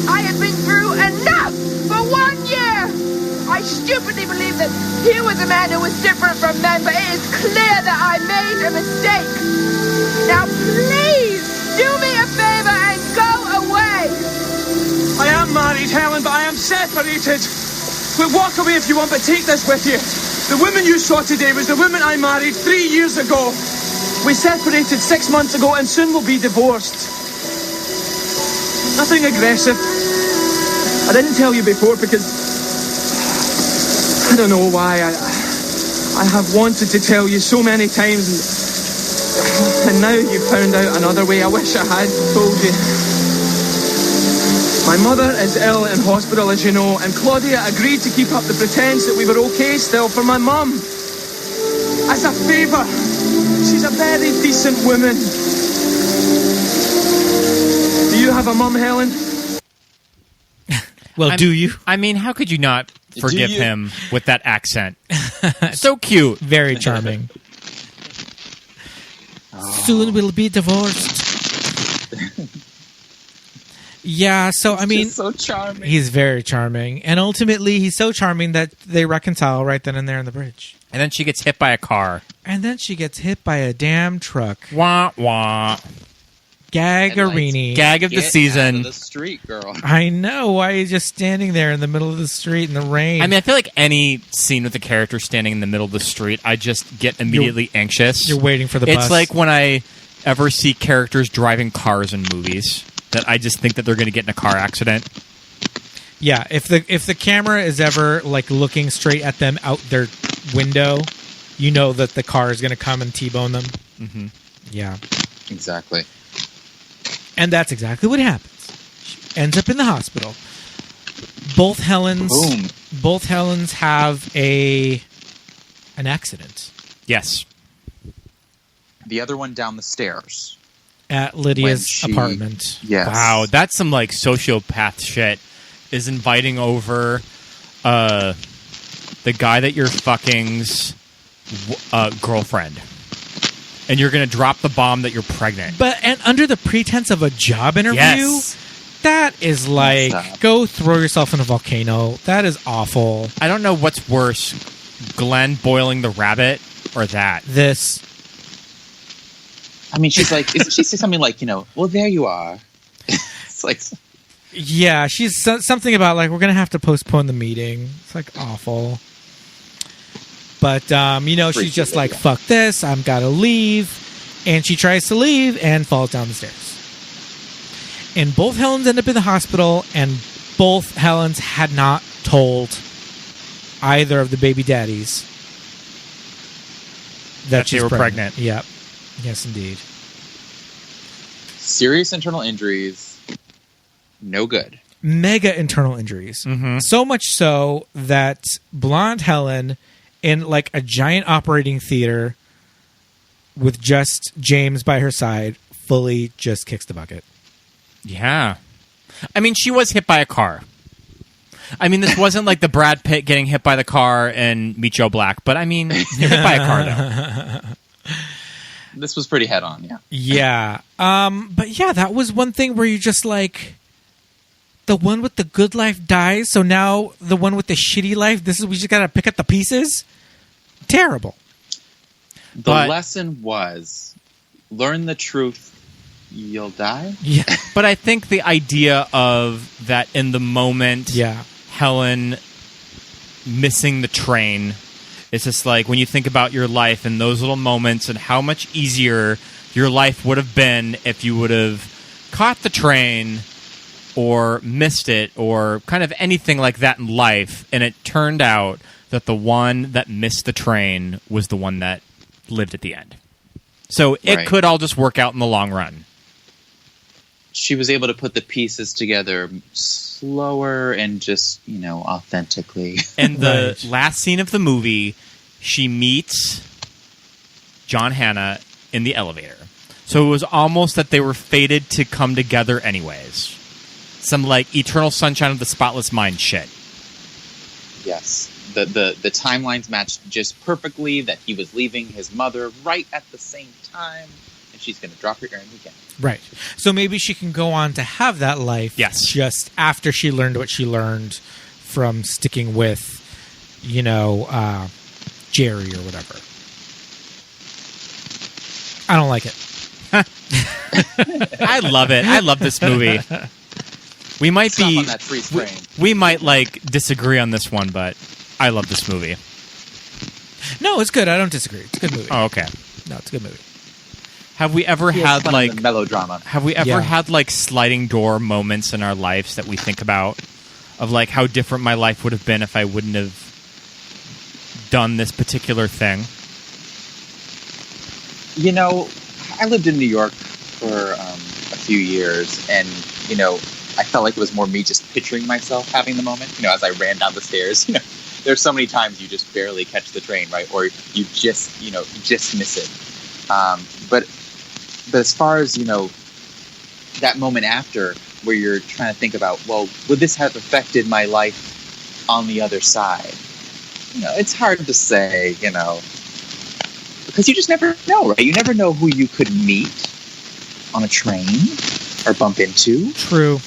S10: I have been through enough for 1 year. I stupidly believed that he was a man who was different from men, but it is clear that I made a mistake. Now please do me a favor and go away.
S8: I am married, Helen, but I am separated. But walk away if you want, but take this with you. The woman you saw today was the woman I married 3 years ago. We separated 6 months ago and soon will be divorced. Nothing aggressive. I didn't tell you before because I don't know why. I have wanted to tell you so many times and now you've found out another way. I wish I had told you. My mother is ill in hospital, as you know, and Claudia agreed to keep up the pretense that we were okay still for my mum. As a favour. She's a very decent woman. Do you have a mum, Helen?
S5: Well, do you?
S6: I mean, how could you not forgive him with that accent? So cute.
S5: Very charming. Soon we'll be divorced. Yeah, so I mean,
S7: so charming.
S5: He's very charming, and ultimately, he's so charming that they reconcile right then and there on the bridge.
S6: And then she gets hit by a car.
S5: And then she gets hit by a damn truck.
S6: Wah wah.
S5: Gagarini.
S6: Gag of the season.
S7: Out of the street, girl.
S5: I know. Why are you just standing there in the middle of the street in the rain?
S6: I mean, I feel like any scene with a character standing in the middle of the street, I just get immediately anxious.
S5: You're waiting for the bus.
S6: It's like when I ever see characters driving cars in movies, that I just think that they're going to get in a car accident.
S5: Yeah, if the camera is ever like looking straight at them out their window, you know that the car is going to come and T-bone them.
S6: Mm-hmm.
S5: Yeah.
S7: Exactly.
S5: And that's exactly what happens. She ends up in the hospital. Both Helens have an accident.
S6: Yes.
S7: The other one down the stairs.
S5: At Lydia's apartment.
S7: Yes.
S6: Wow, that's some like sociopath shit. Is inviting over the guy that you're fucking's girlfriend. And you're going to drop the bomb that you're pregnant.
S5: And under the pretense of a job interview, that is like, go throw yourself in a volcano. That is awful.
S6: I don't know what's worse, Glenn boiling the rabbit or that.
S5: This.
S7: I mean, she's like, isn't she say something like, well, there you are. It's like...
S5: Yeah, she's something about like, we're going to have to postpone the meeting. It's like awful. But, she's just like, fuck this. I've got to leave. And she tries to leave and falls down the stairs. And both Helens end up in the hospital, and both Helens had not told either of the baby daddies that
S6: they were pregnant.
S5: Yep. Yes, indeed.
S7: Serious internal injuries. No good.
S5: Mega internal injuries.
S6: Mm-hmm.
S5: So much so that blonde Helen, in like a giant operating theater with just James by her side, fully just kicks the bucket.
S6: Yeah. I mean, she was hit by a car. I mean, this wasn't like the Brad Pitt getting hit by the car and Meet Joe Black, but I mean, you're hit by a car, though.
S7: This was pretty head on, yeah.
S5: Yeah. But yeah, that was one thing where you just like, the one with the good life dies, so now the one with the shitty life, we just gotta pick up the pieces? Terrible.
S7: The lesson was, learn the truth, you'll die?
S5: Yeah.
S6: But I think the idea of that in the moment, Helen missing the train, it's just like when you think about your life and those little moments and how much easier your life would have been if you would have caught the train or missed it or kind of anything like that in life, and it turned out that the one that missed the train was the one that lived at the end. So it could all just work out in the long run.
S7: She was able to put the pieces together slower and just, authentically.
S6: And the last scene of the movie, she meets John Hannah in the elevator. So it was almost that they were fated to come together anyways. Some Eternal Sunshine of the Spotless Mind shit.
S7: Yes. The timelines matched just perfectly, that he was leaving his mother right at the same time, and she's going to drop her earring again.
S5: Right. So maybe she can go on to have that life.
S6: Yes.
S5: Just after she learned what she learned from sticking with, Jerry or whatever. I don't like it.
S6: I love it. I love this movie. We might
S7: Stop on that freeze frame.
S6: We might disagree on this one, but I love this movie.
S5: No, it's good. I don't disagree. It's a good movie.
S6: Oh, okay.
S5: No, it's a good movie.
S6: Have we ever had
S7: melodrama?
S6: Have we ever had sliding door moments in our lives that we think about of how different my life would have been if I wouldn't have done this particular thing?
S7: I lived in New York for a few years, and I felt like it was more me just picturing myself having the moment. As I ran down the stairs. There's so many times you just barely catch the train, right? Or you just miss it. But as far as, that moment after where you're trying to think about, well, would this have affected my life on the other side? It's hard to say, because you just never know, right? You never know who you could meet on a train or bump into.
S5: True.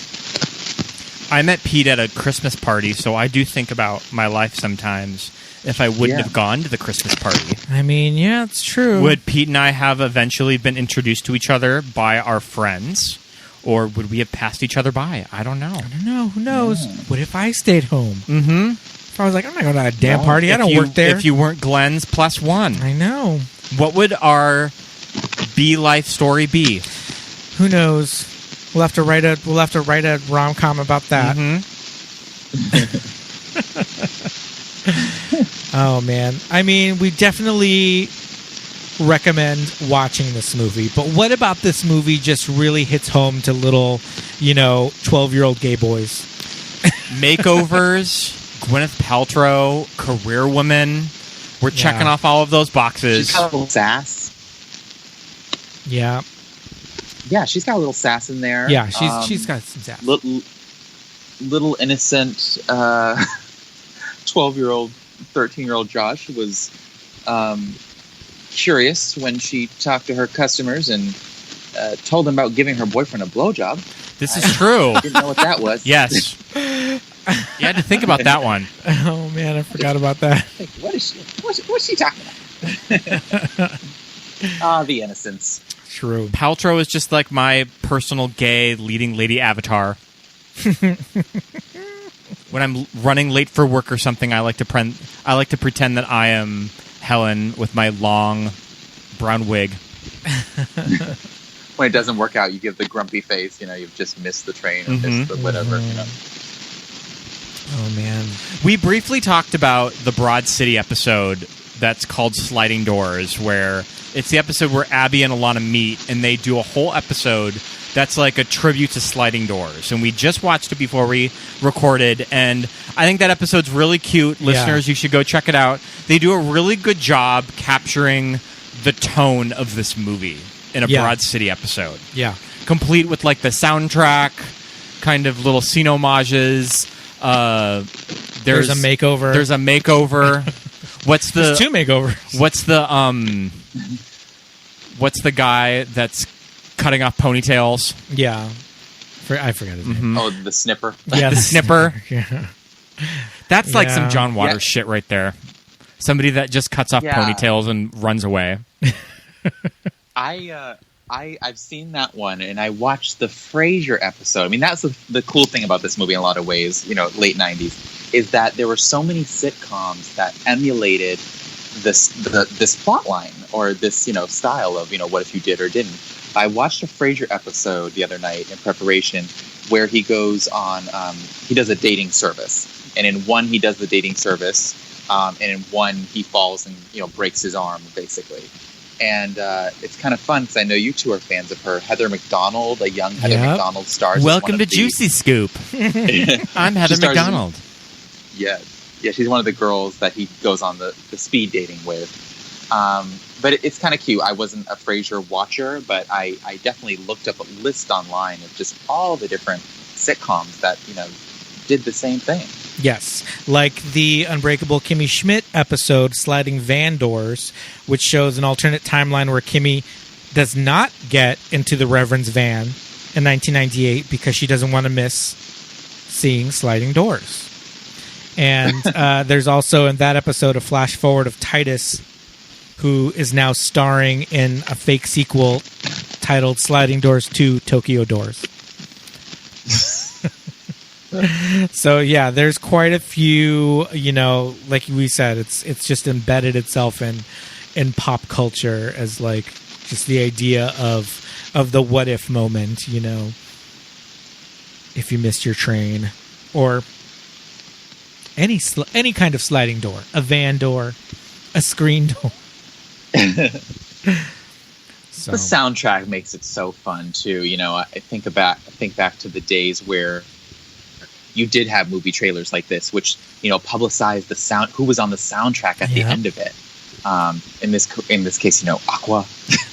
S6: I met Pete at a Christmas party, so I do think about my life sometimes if I wouldn't have gone to the Christmas party.
S5: I mean, yeah, it's true.
S6: Would Pete and I have eventually been introduced to each other by our friends? Or would we have passed each other by? I don't know.
S5: Who knows? Yeah. What if I stayed home?
S6: Mm-hmm.
S5: If I was like, I'm not going to a damn party. I don't work there.
S6: If you weren't Glenn's +1.
S5: I know.
S6: What would our B-life story be?
S5: Who knows? We'll have to write a rom-com about that.
S6: Mm-hmm.
S5: Oh man. I mean, we definitely recommend watching this movie. But what about this movie just really hits home to little, 12-year-old gay boys?
S6: Makeovers, Gwyneth Paltrow, career woman. We're checking off all of those boxes.
S7: She's got a little sass.
S5: Yeah.
S7: Yeah, she's got a little sass in there.
S5: Yeah, she's got some sass.
S7: Little innocent 12-year-old, 13-year-old Josh was curious when she talked to her customers and told them about giving her boyfriend a blowjob.
S6: This is true.
S7: Didn't know what that was.
S6: Yes. You had to think about that one.
S5: Oh man, I forgot about that.
S7: What's she talking about? The innocence.
S5: True.
S6: Paltrow is just like my personal gay leading lady avatar. When I'm running late for work or something, I like to pretend that I am Helen with my long brown wig.
S7: When it doesn't work out, you give the grumpy face. You've just missed the train or missed the whatever.
S5: Oh man.
S6: We briefly talked about the Broad City episode that's called Sliding Doors, where it's the episode where Abby and Alana meet, and they do a whole episode that's like a tribute to Sliding Doors. And we just watched it before we recorded, and I think that episode's really cute. Listeners, you should go check it out. They do a really good job capturing the tone of this movie in a Broad City episode.
S5: Yeah.
S6: Complete with the soundtrack, kind of little scene homages. There's
S5: a makeover.
S6: There's a makeover.
S5: There's two makeovers.
S6: What's the guy that's cutting off ponytails?
S5: Yeah. I forgot his name.
S7: Oh, the snipper.
S5: Yeah,
S6: the snipper.
S5: Yeah.
S6: That's some John Waters shit right there. Somebody that just cuts off ponytails and runs away.
S7: I've seen that one, and I watched the Frasier episode. I mean, that's the cool thing about this movie in a lot of ways, late 90s, is that there were so many sitcoms that emulated this plot line or this, style of, what if you did or didn't. I watched a Frasier episode the other night in preparation where he goes on. He does a dating service, and in one he does the dating service, and in one he falls and breaks his arm basically. And it's kind of fun because I know you two are fans of her. Heather McDonald, a young Heather McDonald stars.
S6: Welcome to Juicy Scoop. I'm Heather McDonald.
S7: Yeah, she's one of the girls that he goes on the speed dating with. But it's kind of cute. I wasn't a Frasier watcher, but I definitely looked up a list online of just all the different sitcoms that did the same thing.
S5: Yes, like the Unbreakable Kimmy Schmidt episode, Sliding Van Doors, which shows an alternate timeline where Kimmy does not get into the Reverend's van in 1998 because she doesn't want to miss seeing sliding doors. And there's also in that episode a flash forward of Titus, who is now starring in a fake sequel titled Sliding Doors 2 Tokyo Doors. So yeah, there's quite a few, like we said, it's just embedded itself in pop culture as like just the idea of the what if moment, if you missed your train or any kind of sliding door, a van door, a screen door.
S7: So. The soundtrack makes it so fun too. I think back to the days where you did have movie trailers like this, which publicized the sound, who was on the soundtrack at the end of it. In this case, Aqua.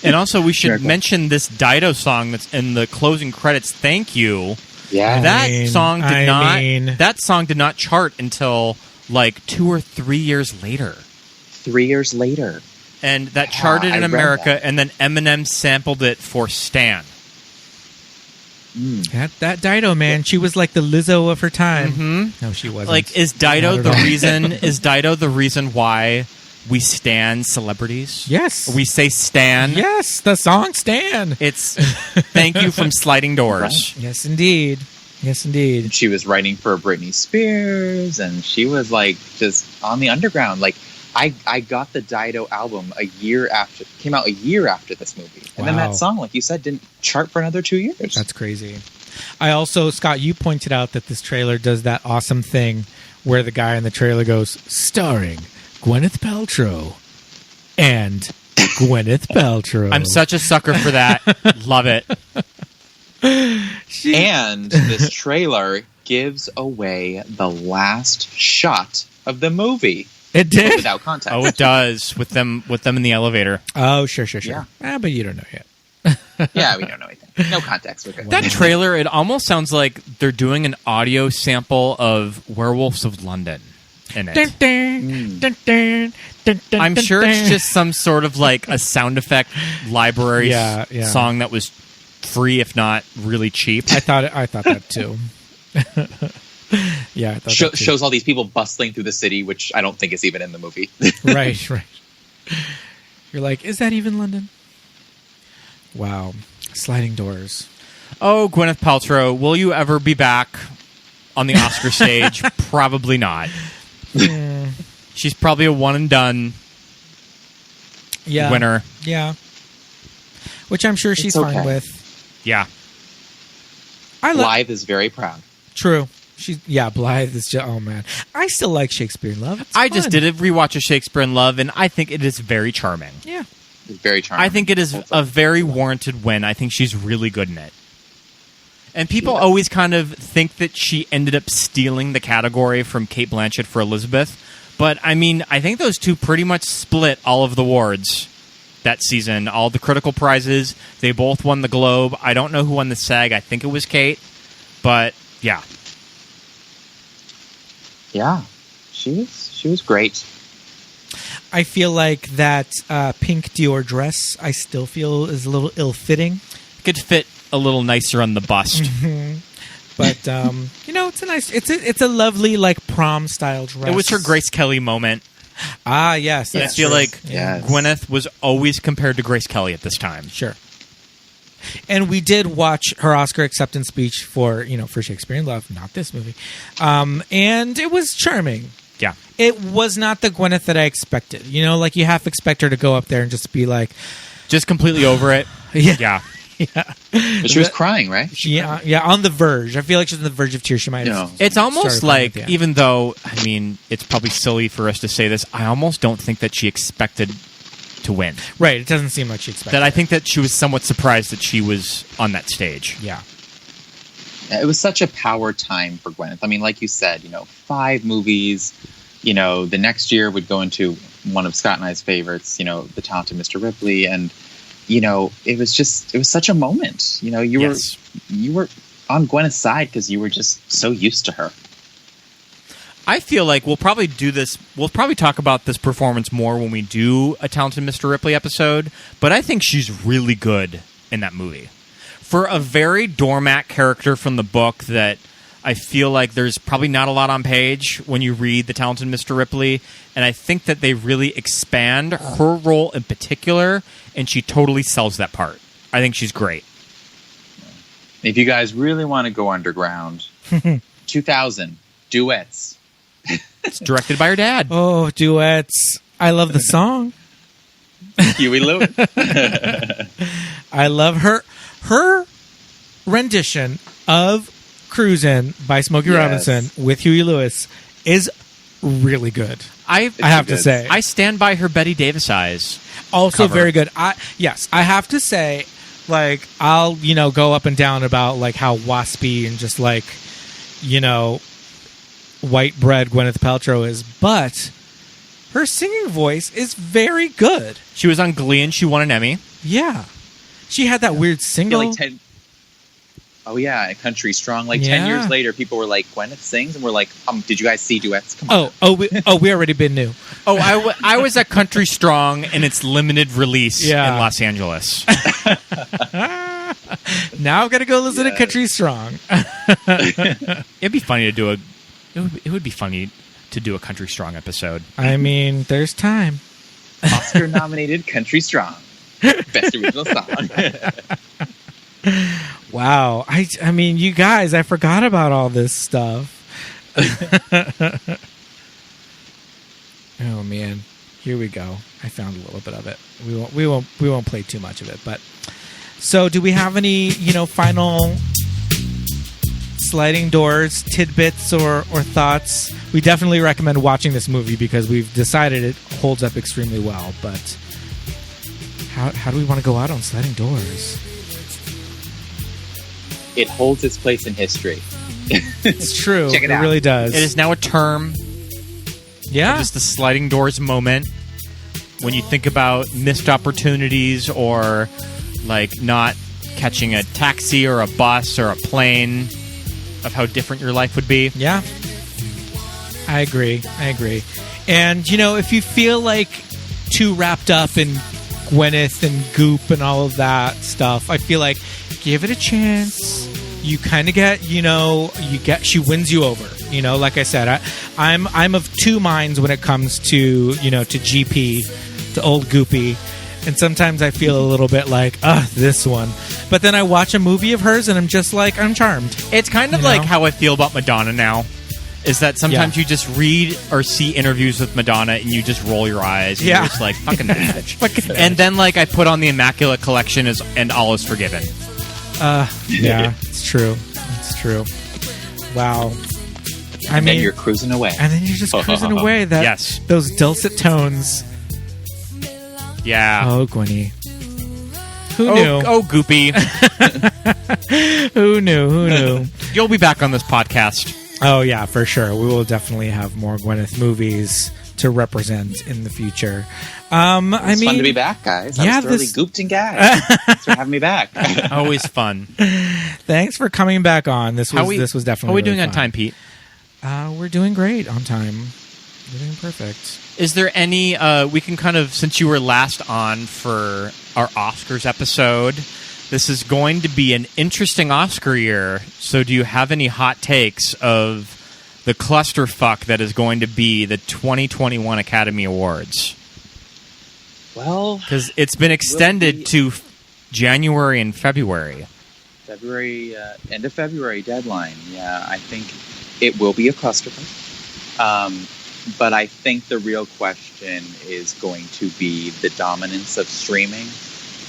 S6: And also, we should mention this Dido song that's in the closing credits. Thank you.
S7: Yeah,
S6: that song did not chart until like 2 or 3 years later.
S7: 3 years later.
S6: And that charted in America, and then Eminem sampled it for Stan.
S5: That Dido, man, she was like the Lizzo of her time.
S6: Mm-hmm.
S5: No, she wasn't.
S6: Like, is Dido the reason? Is Dido the reason why we stan celebrities?
S5: Yes,
S6: we say stan.
S5: Yes, the song "Stan."
S6: It's "Thank You" from Sliding Doors.
S5: Right. Yes, indeed. Yes, indeed.
S7: She was writing for Britney Spears, and she was like just on the underground. Like, I got the Dido album came out a year after this movie. And then that song, like you said, didn't chart for another 2 years.
S5: That's crazy. I also, Scott, you pointed out that this trailer does that awesome thing where the guy in the trailer goes, starring Gwyneth Paltrow and Gwyneth Paltrow.
S6: I'm such a sucker for that. Love it.
S7: And this trailer gives away the last shot of the movie.
S5: It did?
S7: Without context.
S6: Oh, it does. With them in the elevator.
S5: Oh, sure.
S7: Yeah.
S5: But you don't know yet.
S7: Yeah, we don't know anything. No context. We're good.
S6: That trailer, it almost sounds like they're doing an audio sample of Werewolves of London in it. I'm sure it's just some sort of like a sound effect library song that was free, if not really cheap.
S5: I thought that too. Yeah, I thought
S7: shows all these people bustling through the city, which I don't think is even in the movie.
S5: Right. You're like, is that even London? Wow. Sliding doors.
S6: Oh, Gwyneth Paltrow, will you ever be back on the Oscar stage? Probably not. She's probably a one and done winner.
S5: Yeah. Which I'm sure she's fine with.
S6: Yeah.
S7: Blythe is very proud.
S5: True. Blythe is just, oh man. I still like Shakespeare in Love. It's fun.
S6: just did a rewatch of Shakespeare in Love, and I think it is very charming.
S5: Yeah.
S7: It's very charming.
S6: I think it is a very warranted win. I think she's really good in it. And people always kind of think that she ended up stealing the category from Cate Blanchett for Elizabeth. But, I mean, I think those two pretty much split all of the awards that season. All the critical prizes. They both won the Globe. I don't know who won the SAG. I think it was Cate. But, yeah.
S7: Yeah. She was great.
S5: I feel like that pink Dior dress, I still feel is a little ill-fitting.
S6: Could fit a little nicer on the bust.
S5: Mm-hmm. But, it's a nice, it's a lovely, like, prom-style dress.
S6: It was her Grace Kelly moment.
S5: Ah, yes.
S6: I feel like Gwyneth was always compared to Grace Kelly at this time.
S5: Sure. And we did watch her Oscar acceptance speech for Shakespeare in Love, not this movie. And it was charming.
S6: Yeah.
S5: It was not the Gwyneth that I expected. Like you half expect her to go up there and just be like...
S6: Just completely over it.
S5: Yeah.
S7: But she was crying, right?
S5: Yeah, on the verge. I feel like she's on the verge of tears. She might have.
S6: It's almost like, even though, I mean, it's probably silly for us to say this, I almost don't think that she expected to win.
S5: Right, it doesn't seem like she expected
S6: that. I think that she was somewhat surprised that she was on that stage.
S5: Yeah.
S7: It was such a power time for Gwyneth. I mean, like you said, 5 movies. The next year would go into one of Scott and I's favorites, The Talented Mr. Ripley. And, it was such a moment. You were on Gwyneth's side because you were just so used to her.
S6: I feel like we'll probably do this. We'll probably talk about this performance more when we do a Talented Mr. Ripley episode. But I think she's really good in that movie. For a very doormat character from the book that I feel like there's probably not a lot on page when you read The Talented Mr. Ripley. And I think that they really expand her role in particular, and she totally sells that part. I think she's great.
S7: If you guys really want to go underground, 2000, Duets.
S6: It's directed by her dad.
S5: Oh, Duets. I love the song.
S7: Huey Lewis.
S5: I love her rendition of Cruisin' by Smokey Robinson with Huey Lewis is really good. I have to say.
S6: I stand by her Betty Davis eyes.
S5: Also
S6: cover.
S5: Very good. I have to say, like, I'll, go up and down about, like, how waspy and just, like, white bread Gwyneth Paltrow is, but her singing voice is very good.
S6: She was on Glee and she won an Emmy.
S5: Yeah. She had that weird single.
S7: Country Strong. 10 years later, people were like, Gwyneth sings? And we're like, did you guys see Duets? Come on.
S5: We already been new.
S6: I was at Country Strong in its limited release in Los Angeles.
S5: Now I've got to go listen to Country Strong.
S6: It'd be funny to do it would be funny to do a Country Strong episode.
S5: I mean, there's time.
S7: Oscar-nominated Country Strong. Best original song.
S5: Wow. I mean, you guys, I forgot about all this stuff. Oh man. Here we go. I found a little bit of it. We won't play too much of it, but so do we have any, final sliding doors tidbits or thoughts? We definitely recommend watching this movie because we've decided it holds up extremely well, but how do we want to go out on sliding doors?
S7: It holds its place in history.
S5: It's true.
S7: Check it out.
S5: Really does.
S6: It is now a term.
S5: Yeah.
S6: Just the sliding doors moment. When you think about missed opportunities or like not catching a taxi or a bus or a plane, of how different your life would be.
S5: Yeah. I agree. And, if you feel like too wrapped up in Gwyneth and Goop and all of that stuff, I feel like give it a chance. You kind of get, she wins you over. Like I said, I'm of two minds when it comes to, to GP, to old Goopy. And sometimes I feel a little bit like, this one. But then I watch a movie of hers and I'm just like, I'm charmed.
S6: It's kind of like how I feel about Madonna now. Is that sometimes you just read or see interviews with Madonna and you just roll your eyes and you're just like, fucking match. And then I put on the Immaculate Collection and all is forgiven.
S5: Yeah, it's true. Wow.
S7: And then you're cruising away.
S5: And then you're just cruising away. Those dulcet tones.
S6: Yeah.
S5: Oh, Gwynny. Who knew?
S6: Oh, Goopy.
S5: Who knew?
S6: You'll be back on this podcast.
S5: Oh, yeah, for sure. We will definitely have more Gwyneth movies to represent in the future.
S7: It's fun to be back, guys. I was thoroughly gooped and gagged. Thanks for having me back.
S6: Always fun.
S5: Thanks for coming back on. This was definitely
S6: How are we doing
S5: fun.
S6: on time, Pete?
S5: We're doing great on time. We're doing perfect.
S6: Is there any, we can kind of, since you were last on for our Oscars episode, this is going to be an interesting Oscar year. So do you have any hot takes of the clusterfuck that is going to be the 2021 Academy Awards?
S7: Well,
S6: because it's been extended to January and February.
S7: End of February deadline. Yeah, I think it will be a clusterfuck. But I think the real question is going to be the dominance of streaming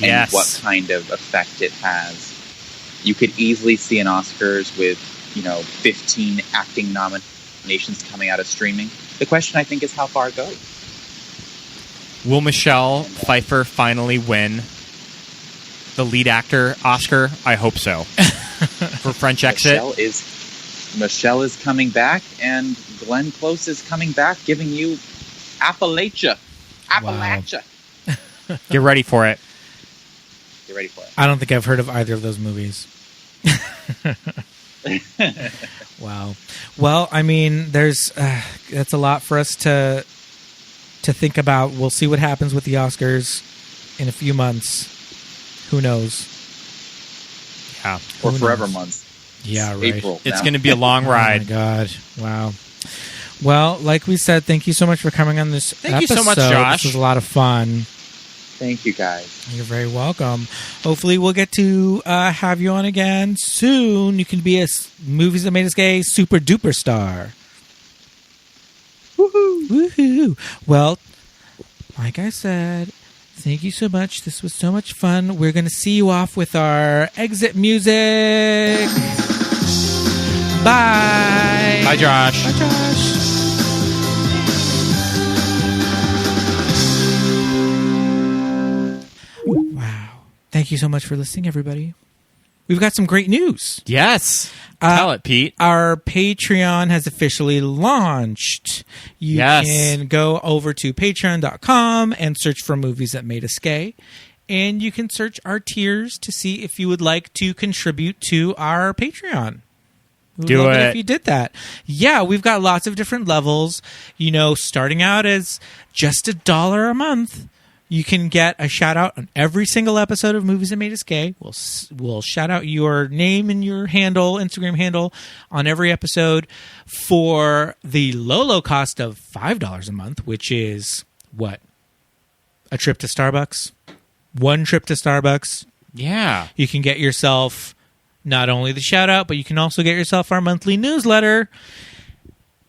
S7: and what kind of effect it has. You could easily see an Oscars with, 15 acting nominations coming out of streaming. The question, I think, is how far it goes.
S6: Will Michelle Pfeiffer finally win the lead actor Oscar? I hope so. For French Exit.
S7: Michelle is coming back, and Glenn Close is coming back, giving you Appalachia.
S5: Wow.
S6: Get ready for it.
S7: Get ready for it.
S5: I don't think I've heard of either of those movies. Wow. Well, I mean, there's that's a lot for us to think about. We'll see what happens with the Oscars in a few months. Who knows?
S6: Yeah.
S7: Or forever months.
S5: Yeah, right.
S7: April
S6: it's going to be a long ride.
S5: Oh, my God. Wow. Well, like we said, thank you so much for coming on this episode.
S6: Thank you so much, Josh.
S5: This was a lot of fun.
S7: Thank you, guys.
S5: You're very welcome. Hopefully, we'll get to have you on again soon. You can be a Movies That Made Us Gay super duper star. Woohoo! Woohoo! Well, like I said, thank you so much. This was so much fun. We're going to see you off with our exit music. Bye.
S6: Bye, Josh.
S5: Bye, Josh. Wow. Thank you so much for listening, everybody. We've got some great news.
S6: Yes. Tell it, Pete.
S5: Our Patreon has officially launched. You can go over to patreon.com and search for Movies That Made Us Gay. And you can search our tiers to see if you would like to contribute to our Patreon.
S6: Do it.
S5: If you did that. Yeah, we've got lots of different levels. Starting out as just $1 a month. You can get a shout out on every single episode of Movies That Made Us Gay. We'll shout out your name and your handle, Instagram handle, on every episode for the low cost of $5 a month, which is what? A trip to Starbucks? One trip to Starbucks.
S6: Yeah.
S5: You can get yourself not only the shout out, but you can also get yourself our monthly newsletter.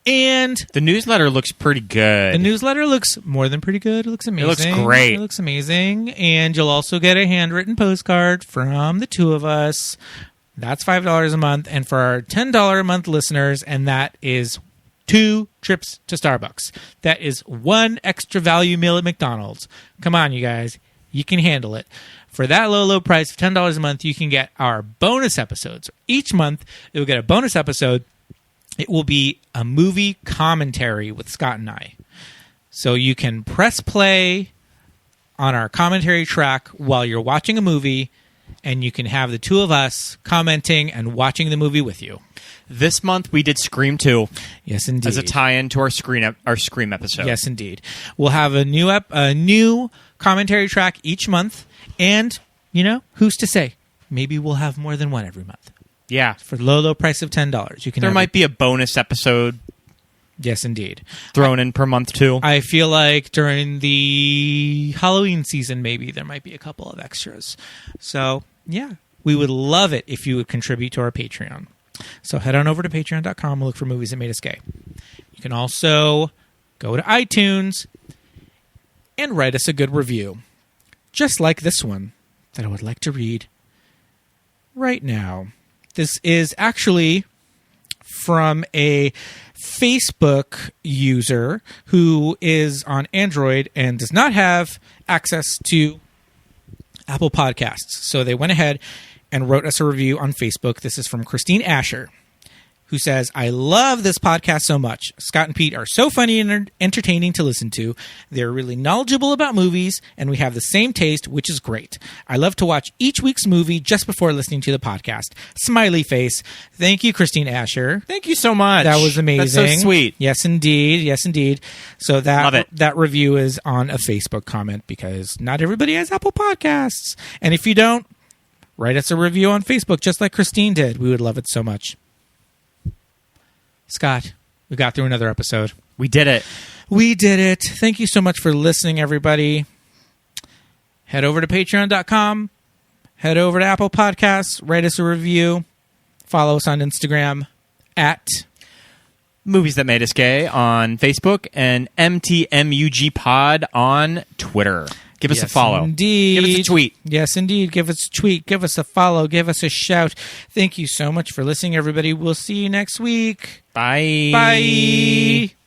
S5: And
S6: the newsletter looks pretty good.
S5: The newsletter looks more than pretty good. It looks amazing.
S6: It looks great.
S5: It looks amazing. And you'll also get a handwritten postcard from the two of us. That's $5 a month. And for our $10 a month listeners, and that is 2 trips to Starbucks. That is 1 extra value meal at McDonald's. Come on, you guys. You can handle it. For that low price of $10 a month, you can get our bonus episodes. Each month, you'll get a bonus episode. It will be a movie commentary with Scott and I. So you can press play on our commentary track while you're watching a movie, and you can have the two of us commenting and watching the movie with you.
S6: This month we did Scream 2.
S5: Yes, indeed.
S6: As a tie-in to our Scream episode.
S5: Yes, indeed. We'll have a new commentary track each month, and, who's to say? Maybe we'll have more than one every month.
S6: Yeah.
S5: For the low price of $10.
S6: There might be a bonus episode.
S5: Yes, indeed.
S6: Thrown in per month, too.
S5: I feel like during the Halloween season, maybe there might be a couple of extras. So, yeah. We would love it if you would contribute to our Patreon. So head on over to patreon.com and look for Movies That Made Us Gay. You can also go to iTunes and write us a good review. Just like this one that I would like to read right now. This is actually from a Facebook user who is on Android and does not have access to Apple Podcasts. So they went ahead and wrote us a review on Facebook. This is from Christine Asher, who says, I love this podcast so much. Scott and Pete are so funny and entertaining to listen to. They're really knowledgeable about movies, and we have the same taste, which is great. I love to watch each week's movie just before listening to the podcast. Smiley face. Thank you, Christine Asher.
S6: Thank you so much.
S5: That was amazing.
S6: That's so sweet.
S5: Yes, indeed. Yes, indeed. So that review is on a Facebook comment because not everybody has Apple Podcasts. And if you don't, write us a review on Facebook just like Christine did. We would love it so much. Scott, we got through another episode.
S6: We did it.
S5: We did it. Thank you so much for listening, everybody. Head over to patreon.com. Head over to Apple Podcasts. Write us a review. Follow us on Instagram at
S6: Movies That Made Us Gay on Facebook and MTMUG Pod on Twitter. Give us a follow.
S5: Indeed.
S6: Give us a tweet.
S5: Yes, indeed. Give us a tweet. Give us a follow. Give us a shout. Thank you so much for listening, everybody. We'll see you next week.
S6: Bye.
S5: Bye.